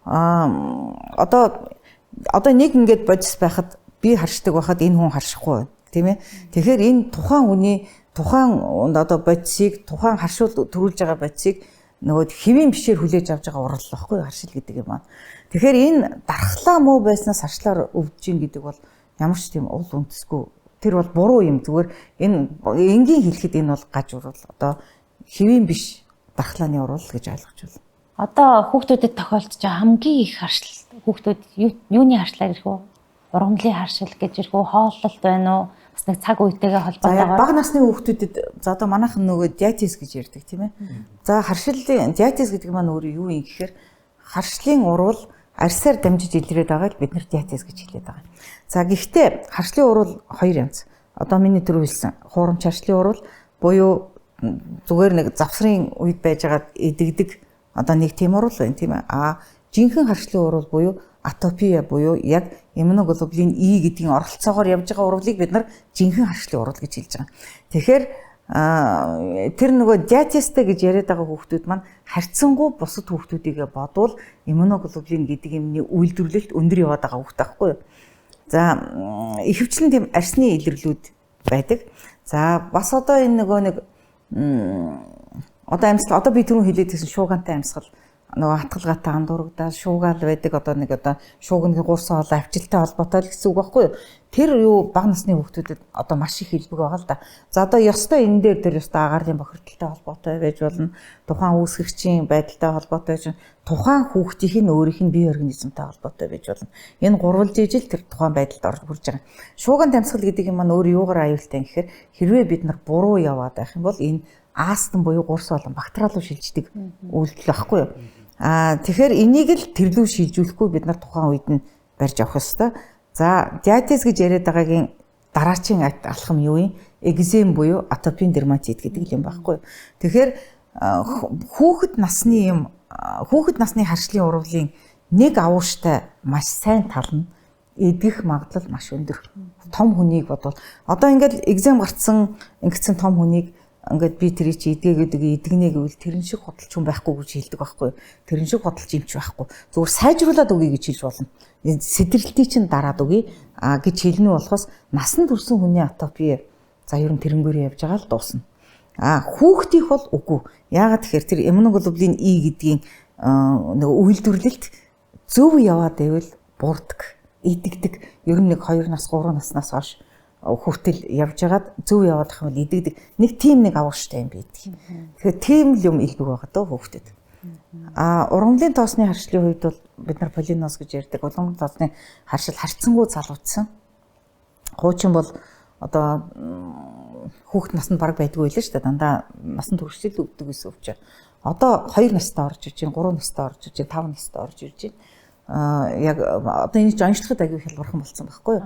Одоо нэг ингэж бодис байхад би харшдаг байхад энэ хүн харшихгүй байна. Тийм ээ. Тэгэхээр энэ тухайн хүний одоо бодисыг тухайн харшуул төрүүлж байгаа бодисыг нөгөө хэвийн бишээр хүлээж авч байгаа урал байхгүй харшил гэдэг юм аа. Тэгэхээр энэ дархлаа муу байснаас харшлаар өвдөж ийн гэдэг бол ямар ч тийм уул үндэсгүй. Тэр бол буруу юм. Зүгээр энэ энгийн хэлэхэд энэ бол гаж урал. Одоо хэвийн биш дархлааны урал гэж ойлгож байна. Одоо хүүхдүүдэд тохиолдож байгаа хамгийн их харшил хүүхдүүд юуны харшлаар ирэх вэ? Ургамлын харшил гэж ирэх үү? Хооллолт байна уу? Бас нэг цаг үетэйгээ холбоотойгоор. Бага насны хүүхдүүдэд за одоо манайхан нөгөө диатез гэж ярьдаг тийм ээ. За харшлын диатез гэдэг маань өөрөө юу юм гэхээр харшлын урвал арьсаар дамжиж илрээд байгааг бид нэр диатез гэж хэлээд байгаа. За гэхдээ харшлын урвал хоёр янз. Одоо миний түрүү хэлсэн хуурамч харшлын урвал буюу зүгээр нэг завсрын үед байжгаад идэгдэг одоо нэг тийм урвал байна тийм ээ. Жинхэнэ харшлын урвал буюу атопия буюу яг иммуноглобулин E гэдгийн оролцоогоор явж байгаа урвалыг бид нар жинхэнэ харшлын урвал гэж хэлж байгаа. Тэгэхээр тэр нөгөө диатезтэй гэж яриад байгаа хүүхдүүд маань харьцангуй бусад хүүхдүүдийгээ бодвол иммуноглобулин гэдэг юмны үйлдвэрлэлт өндөр яваад байгаа хүүхд байхгүй юу. За ихэвчлэн тийм арсны илэрлүүд байдаг. За бас одоо энэ нөгөө нэг одоо амьсгал одоо би түрүү хэлээд байсан шуугантай амьсгал нөгөө хатгалгаатай андуурагдаад шуугаал байдаг одоо нэг одоо шуугны гурсан хоолой авчилтай холбоотой л гэсэн үг байхгүй юу. Тэр юу бага насны хүүхдүүдэд одоо маш их хэлбэг байгаа л да. За одоо ёстой энэ дээр тэр ёстой агаарын бохирдолтой холбоотой байж болно. Тухайн үүсгэгчийн байдалтай холбоотой байж тухайн хүүхдийн өөрийнх нь бие организмтай холбоотой байж болно. Энэ гурвал жижил тэр тухайн байдалд орж хүрж байгаа. Шууган амьсгал гэдэг юм маань өөр юугаар аюултай юм гэхээр хэрвээ бид нар буруу яваад байх юм бол энэ астм буюу гурс болон бактериал руу шилждэг үйлдэл байхгүй юу. Тэгэхээр энийг л тэрлүү шилжүүлэхгүй бид нар тухайн үед нь барьж авах ёстой. За диатез гэж яриад байгаагийн дараачийн алхам юу юм? Экзем буюу атопийн дерматит гэдэг юм байхгүй. Тэгэхээр хүүхэд насны харшлын урвалын нэг авууштай маш сайн тал нь эдгэх магадлал маш өндөр. Том хүнийг бодвол одоо ингээд экзем гарцсан ингэсэн том хүнийг ингээд би тэрий чи эдгээгээд эдгнэ гэвэл тэрэн шиг худалч хүн байхгүй гэж хэлдэг байхгүй. Тэрэн шиг худалч юмч байхгүй. Зүгээр сайжруулад өгье гэж хэлж болно. Сэтрэлтийг чинь дараад өгье гэж хэлнэ болохоос насан турсан хүний атопи за ер нь тэрнгүүрээ явж байгаа л дуусна. Хүүхдийнх бол үгүй. Яагаад тэгэхээр тэр иммуноглобулин E гэдгийн нөгөө үйлдвэрлэлт зөв яваад байвал буурдаг, идэгдэг. Ер нь нэг 2 нас 3 наснаас хойш хүүхдэл явж байгаад зөв яваад ах юм идэгдэг. Нэг тийм нэг авууштай юм байдаг. Тэгэхээр тийм л юм илбэг байгаа дөө хүүхдэд. Ургамлын тоосны харшлын үед бол бид нар полиноз гэж ярьдаг. Ургамлын тоосны харшил харьцангуй залуудсан. Хуучин бол одоо хүүхд наснд баг байдгүй байлаа шүү дээ. Дандаа насан туршид өвдөг гэсэн үг чинь. Одоо 2 настай орж иж, 3 настай орж иж, 5 настай орж ирж байна. яг одоо энэ онцлоход аягүй хялбархан болсон байхгүй юу?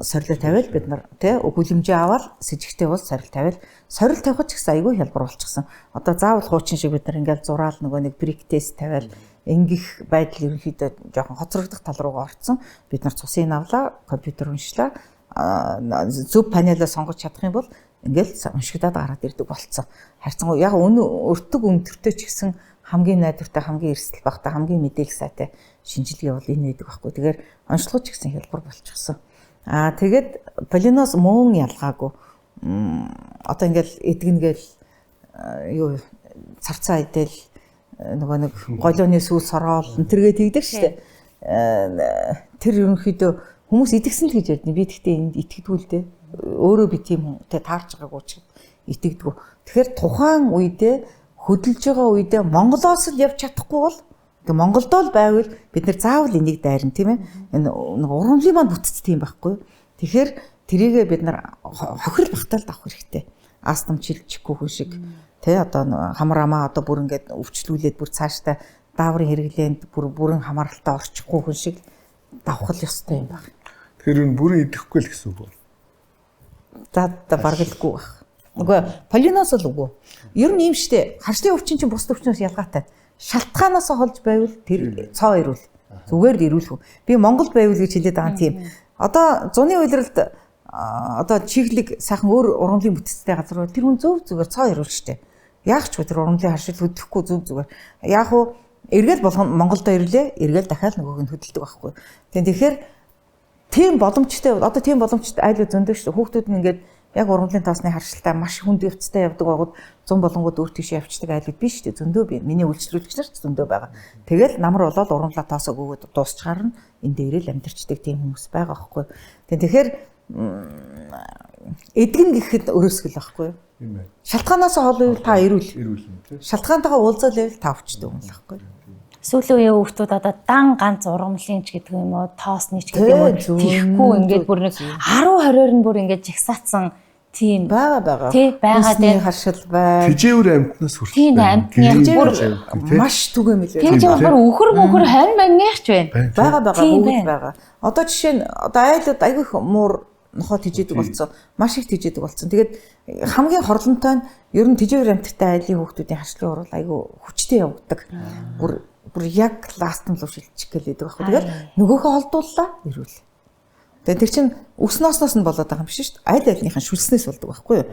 Сорилт тавиал бид нар тий өгүүлэмжээ аваад с ิจ гтэй бол сорилт тавиал сорилт тавих ч гэсэн аягүй хялбар болчихсон. Одоо заавал хуучин шиг бид нар ингээл зураал нөгөө нэг брик тест тавиал ингэх байдал ерөнхийдөө жоохон хоцрогдох тал руугаа орцсон. Бид нар цусыг авлаа, компьютер уншлаа, зөв панелаа сонгож чадах юм бол ингээл уншигдаад гараад ирдэг болцсон. Харцсан яг өртөг өндөртэй ч гэсэн хамгийн найдвартай, хамгийн эрсдэл багтай, хамгийн мэдээлэл сайтай шинжилгээ бол энэ байдаг байхгүй. Тэгэхээр онцлогч гэсэн хялбар болчихсон. Тэгээд полиноз мөн ялгаагүй. Одоо ингээл эдгэнгээл юу царцаа идэл нөгөө нэг голооны сүүл сороол энтергээ тэгдэг штэ. Тэр ерөнхийдөө хүмүүс идэгсэн л гэж ярьдیں۔ Би тэгтээ энд итгэдэггүй л дээ. Өөрөө би тийм хүнтэй таарч байгаагүй ч итгэдэггүй. Тэгэхээр тухайн үедээ хөдөлж байгаа үедээ Монголоос л явж чадахгүй бол Монголдоо л байвал бид нэр заавал энийг дайрна тийм ээ. Энэ урамлын маань бүтц тийм байхгүй. Тэгэхээр тэрийгээ бид нар хохирол багтаал авах хэрэгтэй. Астам чилчихгүй хүн шиг тий одоо хамраамаа одоо бүр ингээд өвчлүүлээд бүр цааштай дааврын хэрэглээнд бүрэн хамааралтай орчихгүй хүн шиг давхал ёстой юм байна. Тэгэхээр энэ бүрэн идэхгүй л гэсэн үг үү? За баргалгүй баг. Нөгөө полиноз л үгүй. Ер нь юм штэ. Харшлын өвчин чинь бус өвчнөөс ялгаатай. Шалтгаанаас олж байвал тэр цоо ирүүл. Зүгээр ирүүлэх. Би Монголд байвал гэж хэлээд байгаа тийм. Одоо зуны үйлрэлд одоо чиглэг сайхан өөр урамлын бүтцтэй газар бол тэр хүн зөв зүгээр цоо ирүүл штэ. Яг ч тэр урамлын харшил хөдлөхгүй зөв зүгээр. Яг уу эргээл болгоно Монголдо ирлээ. Эргээл дахиад нөгөөг нь хөдөлдөг байхгүй. Тэгэхээр тийм боломжтой одоо тийм боломжтой айлуу зөндөг штэ. Хүүхдүүд нь ингээд яг урамлын тоосны харшилтаа маш хүнд явцтай явдаг байгууд 100 болонгууд өөр тийш явчихдаг айлууд биш шүү дээ. Зөндөө би. Миний үйлчлүүлэгч нар ч зөндөө байгаа. Тэгэл намар болоод урамлаа тоосоо өгөөд дуусчаар нь энэ дээрээ л амьдарчдаг тийм хүмүүс байгаа байхгүй. Тэгэхээр эдгэн гэхэд өрөөсгөл байхгүй. Шалтгаанаас хол байвал та ирүүл. Шалтгаантайгаа уулзаад байвал та өвчтэй юм л байхгүй. Сүүлийн үеийн хүүхдүүд одоо дан ганц урамлын ч гэдэг юм уу, тоосны ч гэдэг юм уу тийхгүй ингээд бүр нэг 10-20-оор нь бүр ингээд жагсаацсан тийм байгаа. Тий байгаа дээ. Харшил бай. Тэжээвэр амтнаас хүртэл. Тийм амтны бүр маш түгээмэл. Тэр чинь бүр өхөр хань мангайч байна. Байгаа бүгд байгаа. Одоо жишээ нь одоо айлууд айгүй муур нохоо тижээдэг болсон. Маш их тижээдэг болсон. Тэгээд хамгийн хорлонтой нь ер нь тижээвэр амттай айлын хүүхдүүдийн харшлын урал айгүй хүчтэй явагддаг. Бүр яг ластм луу шилжих гэлээдэг байхгүй. Тэгээд нөгөөхөө холдууллаа ирүүл. Тэгээд тэр чинь өснөөснөөс нь болоод байгаа юм биш шүү дээ. Айл айлынхаа шүлснээс болдог байхгүй юу?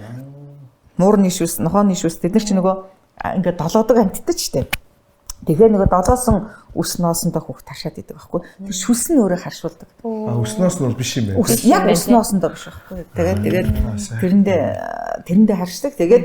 Муурны шүлс, нохооны шүлс тэд нар чинь нөгөө ингээд долоодог амттай ч дээ. Тэгэхээр нөгөө долоосон өснөөсөндөө хүүхд таршаад идэг байхгүй. Тэр шүлс нь өөрөө харшуулдаг. Өснөөс нь бол биш юм байна. Яг өснөөсөндөө биш байхгүй. Тэгээд тэрэндээ харшдаг. Тэгээд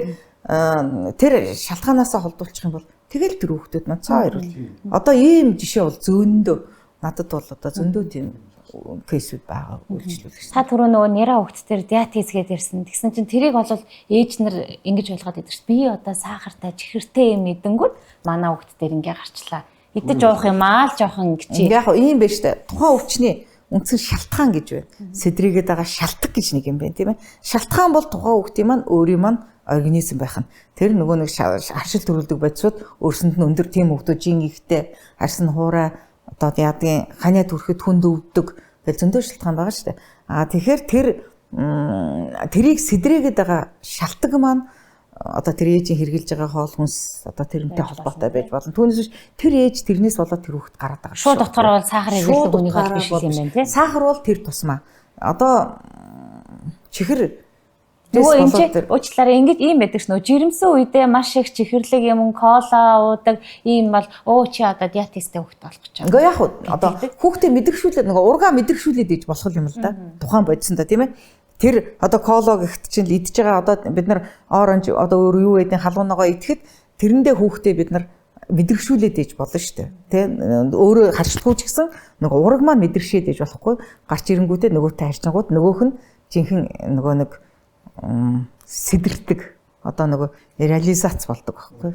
тэр шалтгаанаас холдуулчих юм бол тэгэл тэр хүүхдүүд маань цаа ирүүл. Одоо ийм жишээ бол зөндөө надад бол одоо зөндөө тийм кейсүүд байгаа үйлчлүүлэгч. Та түрүү нөгөө нера хүүхдтэр диатез гээд ирсэн. Тэгсэн чинь тэрийг бол ээж нар ингэж ойлгоод идэв шүү. Би одоо сахартай, чихэртэй юм идэнгүүт манай хүүхдтэр ингээ гарчлаа. Идэж уух юм аа л жоохон ингэчээ. Яг ийм байж та. Тухайн өвчний үндсэн шалтгаан гэж байна. Сэдрийгээд байгаа шалтгаан гэж нэг юм байна тийм ээ. Шалтгаан бол тухайн хүүхдийн маань өөрийн маань организм байх нь. Тэр нөгөө нэг харшил төрүүлдэг бодисууд өөрсөнд нь өндөр тийм хүүхдүүд жин ихтэй харс нь хуурай одоо яадгийн ханиа төрөхөд хүнд өвддөг гэж зөндөө шалтгаан байгаа шүү дээ. Тэгэхээр тэрийг сэдрээгээд байгаа шалтгаан маань одоо тэр ээжийн хэрглэж байгаа хоол хүнс одоо тэрнтэй холбоотой байж болно. Түүнээс тэр ээж тэрнээс болоод тэр хүүхд гараад байгаа. Шууд дотороо бол сахар хэрэглэдэг үнийг бол биш юм байна тий. Сахар бол тэр тусмаа. Одоо чихэр нөгөө энэ уучлаарай ингэж ийм байдаг ш нөө жирэмсэн үедээ маш их чихэрлэг юм кола уудаг ийм бол чи одоо диатезтэй хүүхд болох гэж байна. Ингээ яг одоо хүүхдээ мэдрэгшүүлээд нөгөө ургаа мэдрэгшүүлээд иж болох юм л да. Тухайн бодисонда тийм ээ. Тэр одоо кола гэхт чинь идж байгаа одоо бид нар оранж одоо өөр юу гэдэг халуунагаа идэхэд тэрэндээ хүүхдээ бид нар мэдрэгшүүлээд иж болно шүү дээ. Тэ өөрөө харшилгүй ч гэсэн нөгөө ураг маань мэдрэгшээд иж болохгүй гарч ирэнгүүтээ нөгөөтэй харьцангууд нөгөөх нь жинхэнэ нөгөө нэг сэдэрдэг одоо нөгөө реализац болдог байхгүй.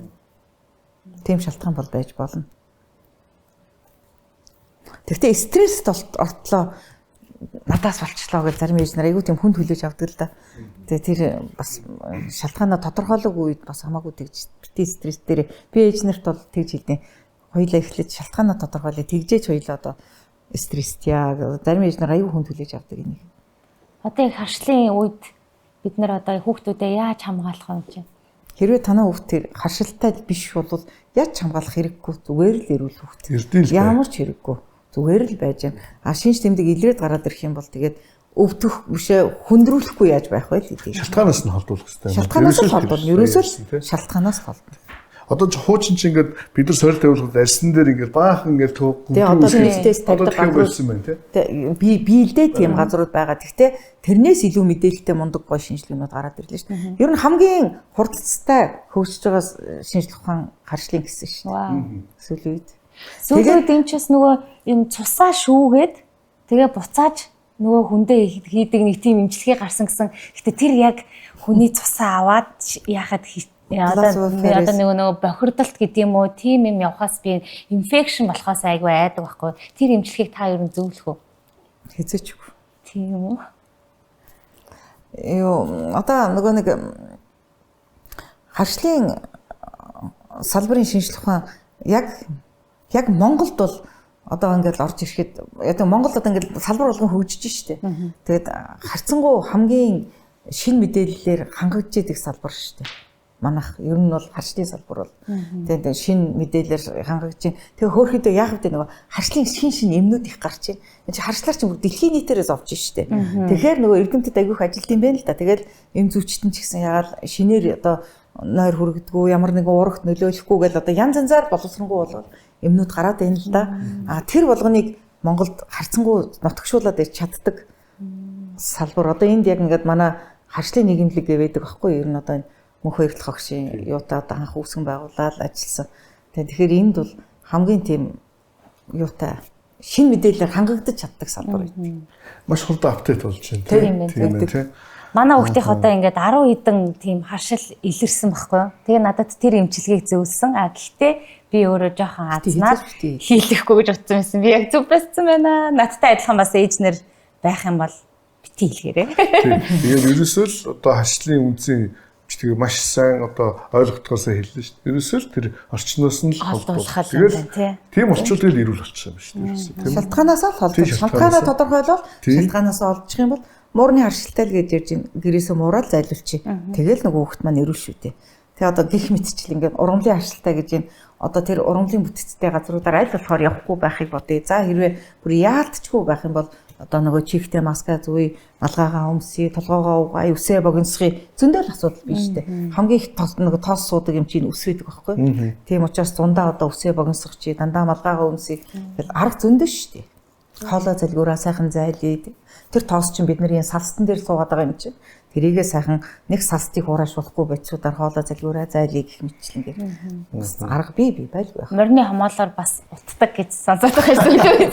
Тийм шалтгаан бол байж болно. Тэгвэл стресст ортлоо надаас болчлоо гэж зарим ээж нар айгүй тийм хүн төлөж авдаг л да. Тэгээ тэр бас шалтгаанаа тодорхойлоогүй үед бас хамаагүй тэгж бити стресс дээр би ээж нарт бол тэгж хэлдэг. хоёлаа эхлэж шалтгаанаа тодорхойлоо тэгжээч хоёлаа одоо стресстэй зарим ээж нар аюу хүн түлээж авдаг энийг. Одоо их харшлын үед бид нар одоо хүүхдүүдээ яаж хамгаалах вэ гэж? Хэрвээ танаа хүүхд тэр харшилтай биш бол яаж хамгаалах хэрэггүй зүгээр л эрүүл хүүхд. Ямар ч хэрэггүй. Зүгээр л байж юм. Шинж тэмдэг илрээд гараад ирэх юм бол тэгээд өвдөх бишээ хөндрүүлэхгүй яаж байх вэ гэдэг. Шалтгаанаас нь холдуулах хэрэгтэй. Шалтгаанаас нь холдуулна. Ерөөсөө шалтгаанаас холдно. Одоо хуучин чинь ингээд бид нар сорил тавилахад арьсан дээр ингээд баахан ингээд одоо бэлдээс тавьдаг байсан байна тий. Биелдээ тийм газрууд байгаа. Гэхдээ тэрнээс илүү мэдээлэлтэй мундаг гой шинжилгээнүүд гараад ирлээ шүү дээ. Ер нь хамгийн хурдцтай хөгжиж байгаа шинжилгээ ухаан харшлын гэсэн шүү дээ. Сүүлийн үед. Сүүлийн үед энэ ч бас нөгөө юм цусаа шүүгээд тэгээ буцааж нөгөө хүндээ хийдэг нэг тийм имчилгээ гарсан гэсэн. Гэтэ тэр яг хүний цусаа аваад яхад одоо нөгөө бохирдолт гэдэг юм уу тийм юм явахаас би инфекшн болохоос айгүй айдаг байхгүй. Тэр имчилгээг та ер нь зөвлөх үү? Хэзээчгүй. Тийм үү? Одоо нөгөө нэг харшлын салбарын шинжилгээ ухаан яг Монголд бол одоо ингээд орж ирэхэд яг Монголд одоо ингээд салбар болгон хөгжиж штэ. Тэгээд харцангуй хамгийн шин мэдээллээр хангагдж идэг салбар штэ. Манайх ер нь бол харшлын салбар бол тэгээд шин мэдээлэлээр хангагдж байна. Тэгээ хөөхөдөө яг хэвдээ нөгөө харшлын шин эмнүүд их гарч байна. Энд чинь харшлаар чинь дэлхийн нийтээрээс овж штэ. Тэгэхээр нөгөө эрдэмтэд агиух ажилт юм байна л да. Тэгэл эм зүвчтэн ч гэсэн ягаал шинээр одоо нойр хүрэгдгүү ямар нэгэн урагт нөлөөлөхгүй гэл одоо янз янзаар боловсронгуй болоод эмнүүд гараад байна л да. Тэр болгоныг Монголд харцангуй нотгшуулаад ирч чаддаг салбар. Одоо энд яг ингээд манай харшлын нийгэмлэг гэдэг байхгүй ер нь одоо энэ мөнх эрдэл хогшийн юутай одоо анх үүсгэн байгуулаад ажилласан. Тэгэхээр энд бол хамгийн тийм юутай шин мэдээлэлээр хангагдаж чаддаг салбар юм. Маш хурдан апдейт болж байна тийм тийм. Манай хүүхдийн одоо ингээд 10 хэдэн тийм харшил илэрсэн байхгүй юу? Тэгээ надад тэр эмчилгээг зөвлөсөн. Гэхдээ би өөрөө жоохон азнаад хийлэхгүй гэж утсан байсан. Би яг зөв байсан байна. Надтай адилхан бас ээжнэр байх юм бол бити хэлгээрэй. Тэгээд ерөөсөө л одоо харшлын үнцийн тэгээ маш сайн одоо ойлгохтойгоосоо хэллээ шүү дээ. Ерөөсөө л тэр орчноос нь л холдуулах. Тэгэл тийм орчуулдаг ирүүл болчихсон юм шүү дээ. Шалтгаанаас л холдуулах. Шалтгаанаа тодорхойлол шалтгаанаас олдчих юм бол муурны харшилтай л гэж ярьж гэрээсээ муураад зайлуулчих. Тэгэл нөгөө хүүхэд маань ирүүл шүү дээ. Тэгээ одоо гих мэтчил ингээд ургамлын харшилтай гэж юм. Одоо тэр ургамлын бүтцтэй газруудаар аль болохоор явахгүй байхыг бодъё. За хэрвээ бүр яалтчгүй байх юм бол одоо нөгөө чихтэй маска зүй, малгайгаа өмсөе, толгоогоо угаая, үсээ богиносхий зөндөл асуудал биш үү? Хамгийн их нөгөө тоос суудаг юм чинь үс байдаг байхгүй? Тийм учраас дундаа одоо үсээ богиносох чи дандаа малгайгаа өмсөе. Тэгэл арга зөндөө шүү дээ. Хоолой залгуураа сайхан зайлъя. Тэр тоос чинь бидний салстан дээр суугаад байгаа юм чинь. Тэрийгээ сайхан нэг салстыг хураашуулахгүй байцуудаар хоолой залгуураа зайлъя гэх мэтчлэн гэх. Арга бий байлгүй байх. Морины хамаалаар бас утдаг гэж сонсоод байгаа юм.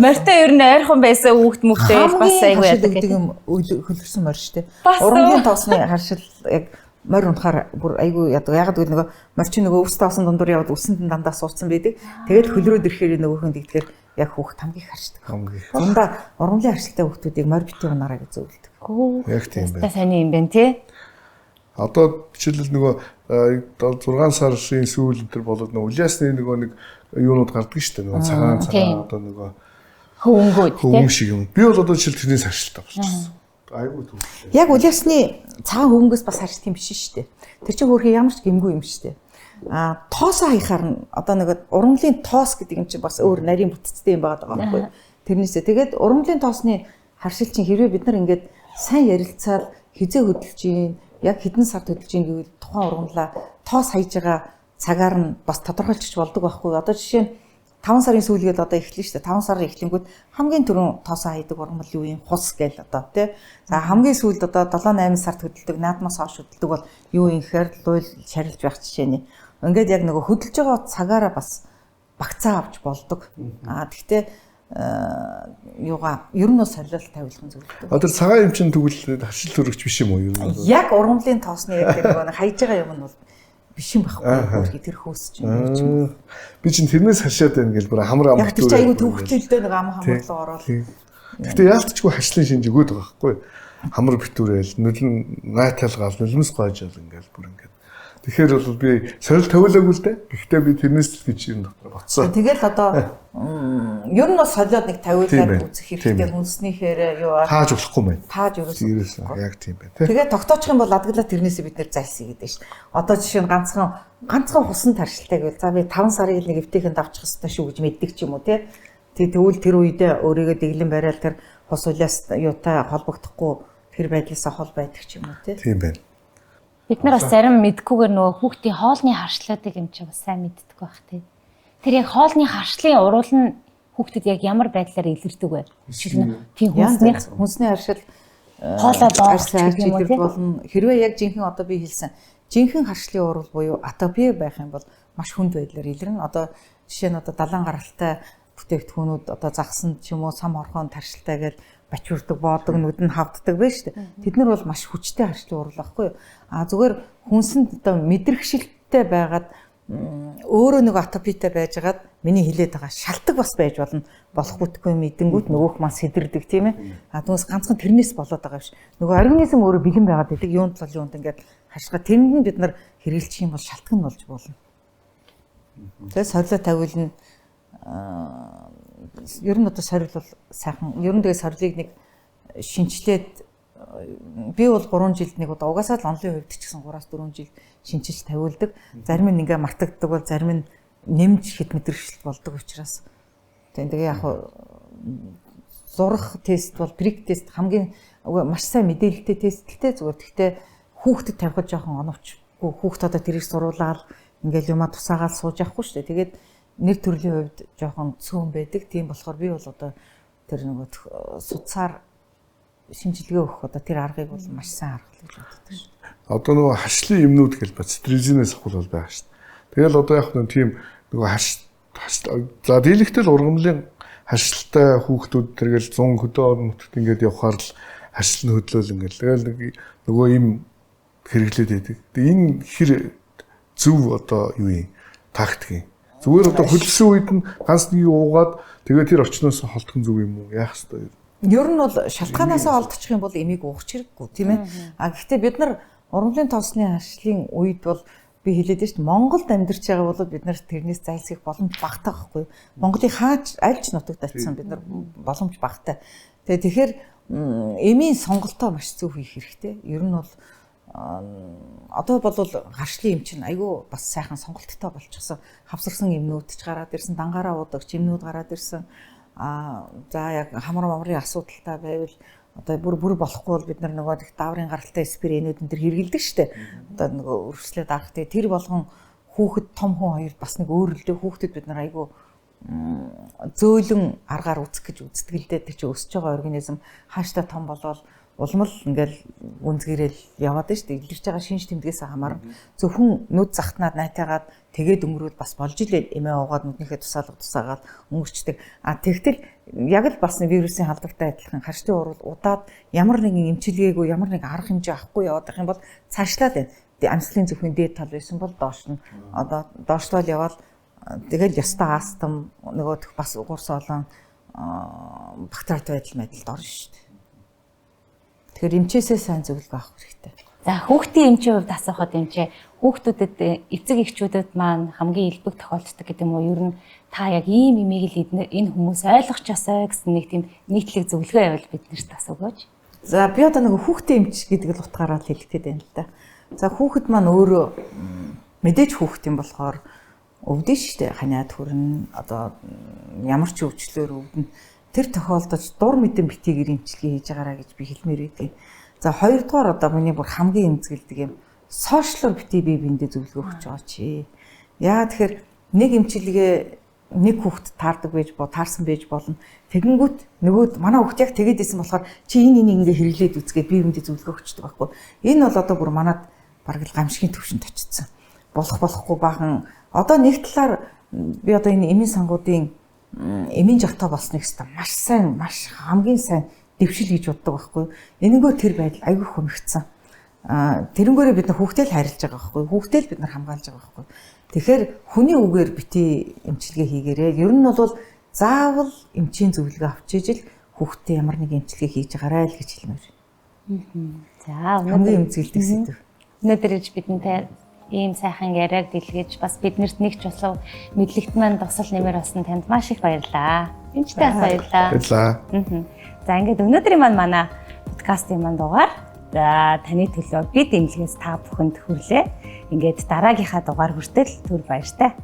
Морьтой ер нь ойрхон байсан хүүхд мөхтэй бас айгүй яадаг гэдэг юм хөлгсөн морь шүү дээ. Ургамлын тоосны харшил яг морь унахаар бүр айгүй яадаг. Яг гэвэл нөгөө морчин нөгөө өвс тоосон дундуур яваад үсэнд нь дандаа суудсан байдаг. Тэгээд хөлрөөд ирэхээр нөгөөхөн дэгдэхээр яг хүүхд хамгийн харшдаг. Дундаа ургамлын харшилтай хүүхдүүдийг морь битгий унаараа гэж зөвлөдөг. Яг тийм байна. Таны юм байна тий. Одоо жишээлбэл нөгөө 6 сарын сүүл энэ болоод нөгөө уляасны нөгөө нэг юунууд гардаг шүү дээ. Нөгөө цагаан одоо нөгөө хөвөнгүүд шиг юм. Би бол одоо жишээл тэрнээс харшилтай болчихсон. Айгуу түлхээ. Яг уляасны цагаан хөвөнгөөс бас харшилт юм биш шүү дээ. Тэр чинь хөрхи ямар ч гэмгүй юм шүү дээ. Тоосоо хаяхаар нь одоо нэг ургамлын тоос гэдэг юм чинь бас өөр нарийн бүтцтэй юм байгаа байхгүй. Тэрнээсээ тэгээд ургамлын тоосны харшил чинь хэрвээ бид нар ингээд сайн ярилцаад хизээ хөдөлж гин яг хэдэн сард хөдөлж гин гэвэл тухайн ургамлаа тоос хаяж байгаа цагаар нь бас тодорхойлчих болдог байхгүй. Одоо жишээ нь 5 сарын сүүлгээд одоо эхлэн шүү дээ. 5 сарын эхлэнгүүд хамгийн түрүүн тоосоо хайдаг ургамал юу юм? Хус гээл одоо тий. За хамгийн сүүлд одоо 7-8 сард хөдөлдөг наадмаас хойш хөдөлдөг бол юу юм гэхээр луйл шарилж байх жишээний. Ингээд яг нөгөө хөдөлж байгаа цагаараа бас багцаа авч болдог. Тэгтээ юугаа ер нь солиол тавилах зөвлөдөг. Одоо цагаан юм чинь тэгвэл харшил төрөгч биш юм уу ер нь? Яг ургамлын тоосны яг нөгөө хайж байгаа юм нь бол биш юм байхгүй. Тэр хөөс чинь. Би чинь тэрнээс харшаад байна гэж бүр хамар амт. Яг тэр чинь айгүй төвхөлтэй нэг ам хамарлуу ороод. Гэтэ яалтчгүй харшлын шинж өгөөд байгаа байхгүй. хамар битүүрэл нүлэн найталгаал нулимс гоожол ингээл бүр ингээд. Тэгэхээр бол би сорил тавиулаагүй л дээ. Гэхдээ би тэрнээс л гэж юм дотор боцсон. Тэгэл одоо ер нь бол солиод нэг тавиулаад үзэх хэрэгтэй хүнснийхээр юу тааж болохгүй мэн. Тааж ерөөсөө яг тийм байна. Тэгээд тогтоочих юм бол адглаа тэрнээсээ бид нэр зайлсхий гэдэг шүү. Одоо жишээ нь ганцхан хусан таршилтай гэвэл за би 5 сарын нэг эвтэйхэнд авчих хэрэгтэй шүү гэж мэддэг ч юм уу тий. Тэгвэл тэр үедээ өөрийгөө дэглэн барайл тэр хус улаас юутай холбогдохгүй тэр байдлаасаа хол байдаг ч юм уу тий. Тийм байна. Бид нар бас зарим мэдгүйгээр нөгөө хүүхдийн хоолны харшлуудыг юм чи бас сайн мэддэг байх тий. Тэр яг хоолны харшлын урал нь хүүхдэд яг ямар байдлаар илэрдэг вэ? Тийм хүнсний харшил хоолой боогч гэх юм уу тий. Хэрвээ яг жинхэнэ одоо би хэлсэн жинхэнэ харшлын урал буюу атопи байх юм бол маш хүнд байдлаар илэрнэ. Одоо жишээ нь одоо далайн гаралтай бүтээгдэхүүнүүд одоо загсанд ч юм уу сам орхон таршилтай гэж бачуурдаг, боодог, нүдэн хавддаг байж шүү дээ. Тэд нар бол маш хүчтэй харшлын урал байхгүй юу? Зүгээр хүнсэнд одоо мэдрэгшилттэй байгаад өөрөө нэг атопитай байжгаад миний хэлээд байгаа шалтгаан бас байж болохгүй мэдэнгүүт нөгөөх маань сэтэрдэг тийм ээ. Түүнээс ганцхан тэрнээс болоод байгаа биш. Нөгөө организм өөрөө бэлэн байгаад байдаг. Юунд бол юунд ингээд хашгаа тэрэнд нь бид нар хэрэгжилчих юм бол шалтгаан болж болно. Тэгээ солио тавиулна. Ер нь одоо сорил бол сайхан. Ер нь тэгээ сорилыг нэг шинчлээд би бол 3 жилд нэг удаа угаасаа л онлын хувьд ч гэсэн 3-4 жил шинжилж тавиулдаг. Зарим нь ингээ мартагддаг бол зарим нь нэмж хэд мэдрэгшилт болдог учраас. Тэгээ яг зурх тест бол прик тест хамгийн маш сайн мэдээлэлтэй тесттэй зүгээр. Гэхдээ хүүхдэд тавихад жоохон оновчгүй. Хүүхд одоо тэрийг суруулаад ингээл юмаа тусаагаад сууж явахгүй шүү дээ. Тэгээд нэр төрлийн хувьд жоохон цөөн байдаг. Тийм болохоор би бол одоо тэр нөгөө судсаар шинжилгээ өгөх одоо тэр аргыг бол маш сайн арга гэж боддог шүү. Одоо нөгөө харшлын юмнууд гэж бат стрижинээс ахвал байгаа шүү. Тэгэл одоо яг нэг тийм нөгөө за дийлэгтэл ургамлын харшилтай хүүхдүүд тэргээл 100 хөдөө орон нутагт ингээд явхаар л харшил нь хөдлөөл ингээд тэгэл нэг нөгөө юм хэрэглээд байдаг. Тэгээ энэ хэр зөв одоо юу юм тактик юм. Зүгээр одоо хөдөлсөн үед нь ганц нэг уугаад тэгээ тэр орчноос холдох зүг юм уу? Яах ёстой юм? Ер нь бол шалтгаанаасаа олдчих юм бол эмийг уух хэрэггүй тийм ээ. Гэхдээ бид нар ургамлын тоосны харшлын үед бол би хэлээд шүү дээ Монголд амьдарч байгаа бол бид нар тэрнээс зайлсхийх боломж багтаа байхгүй. Монголын хаач аль ч нутагт очисон бид нар боломж багтаа. Тэгэхээр эмийн сонголтоо маш зөв хийх хэрэгтэй. Ер нь бол одоо бол харшлын эм чинь айгүй бас сайхан сонголттой болчихсон. Хавсарсан эмнүүд ч гараад ирсэн, дангаараа уудагч эмнүүд гараад ирсэн. За яг хамар мамрын асуудалтай байвал одоо бүр болохгүй бол бид нар нөгөө их дааврын гаралтай спрейнүүд энэ төр хэрэгэлдэг штэ. Одоо нөгөө өргөслөө дарах тэр болгон хүүхэд том хүн хоёр бас нэг өөр л дээ хүүхдэд бид нар айгүй зөөлөн аргаар үзэх гэж үздэг л дээ. Тэр чинь өсөж байгаа организм хааштай том болвол улам л ингээл үнзгэрэл яваад байна шүү дээ. Илэрч байгаа шинж тэмдгээс хамаарна. Зөвхөн нүд захтнаад найтаагаад тэгээд өнгөрүүл бас болж илээ эмээ уугаад нүднийхээ тусаагаад өнгөрчдөг. Тэгтэл яг л бас вирусын халдвартай адилхан харшлын урал удаад ямар нэгэн эмчилгээгүй ямар нэг арга хэмжээ авахгүй яваад байх юм бол цаашлаад байна. Амьсгалын зөвхөн дээд тал байсан бол доош нь одоо доошлол яваад тэгэл ястаа астам нөгөө бас угуурс олон бактериат байдалд орно шүү дээ. Тэгэхээр эмчээсээ сайн зөвлөгөө авах хэрэгтэй. За хүүхдийн эмчийн хувьд асуухад эмчээ хүүхдүүдэд эцэг эхчүүдэд маань хамгийн илбэг тохиолддог гэдэг юм уу? Ер нь та яг ийм имийг л энэ хүмүүс ойлгочихосоо гэсэн нэг тийм нийтлэг зөвлөгөө явал биднэрт бас өгөөч. За би одоо нэг хүүхдийн эмч гэдэг л утгаараа л хэлэх гээд байна л да. За хүүхэд маань өөрөө мэдээж хүүхэд юм болохоор өвдөн шүү дээ. Ханиад хүрнэ. Одоо ямар ч өвчлөөр өвдөн. Тэр тохиолдолд дур мэдэн битгий эмчилгээ хийж байгаараа гэж би хэлмээр байдаг. За хоёрдугаар одоо миний бүр хамгийн эмзэгэлдэг юм сошиалор битгий бие биендээ зөвлөгөө өгч байгаа чи. Яа тэгэхээр нэг эмчилгээ нэг хүүхэд таардаг байж таарсан байж болно. Тэгэнгүүт нөгөө манай хүүхд яг тэгээд исэн болохоор чи энэ ингээ хэрэглээд үзгээд бие биендээ зөвлөгөө өгчдөг байхгүй. Энэ бол одоо бүр манад бараг л гамшигын төвшөнд очсон. Болохгүй баахан одоо нэг талаар би одоо энэ эмийн сангуудын эмийн жавтаа болсныг хэвээр маш сайн маш хамгийн сайн дэвшил гэж боддог байхгүй. Энэнгөө тэр байдал айгүй хөмөгцсөн. Тэрнгөөрөө бид нар хүүхдээ л харилж байгаа байхгүй. Хүүхдээ л бид нар хамгаалж байгаа байхгүй. Тэгэхээр хүний үгээр бити эмчилгээ хийгээрэй. Ер нь бол заавал эмчийн зөвлөгөө авч ижил хүүхдээ ямар нэг эмчилгээ хийж байгаарай л гэж хэлмээр. За Хамгийн эмзэглэдэг сэдв. өнөөдөр иж бидэнтэй ийм сайхан яриаг дэлгэж бас биднэрт нэг ч бас мэдлэгт маань тусал нэмэр болсон танд маш их баярлалаа. Эндтэй баярлалаа. Баярлалаа. За ингээд өнөөдрийн манай подкастын дугаар за таны төлөө бид эмнэлгээс та бүхэнд хүрлээ. Ингээд дараагийнхаа дугаар хүртэл түр баяртай.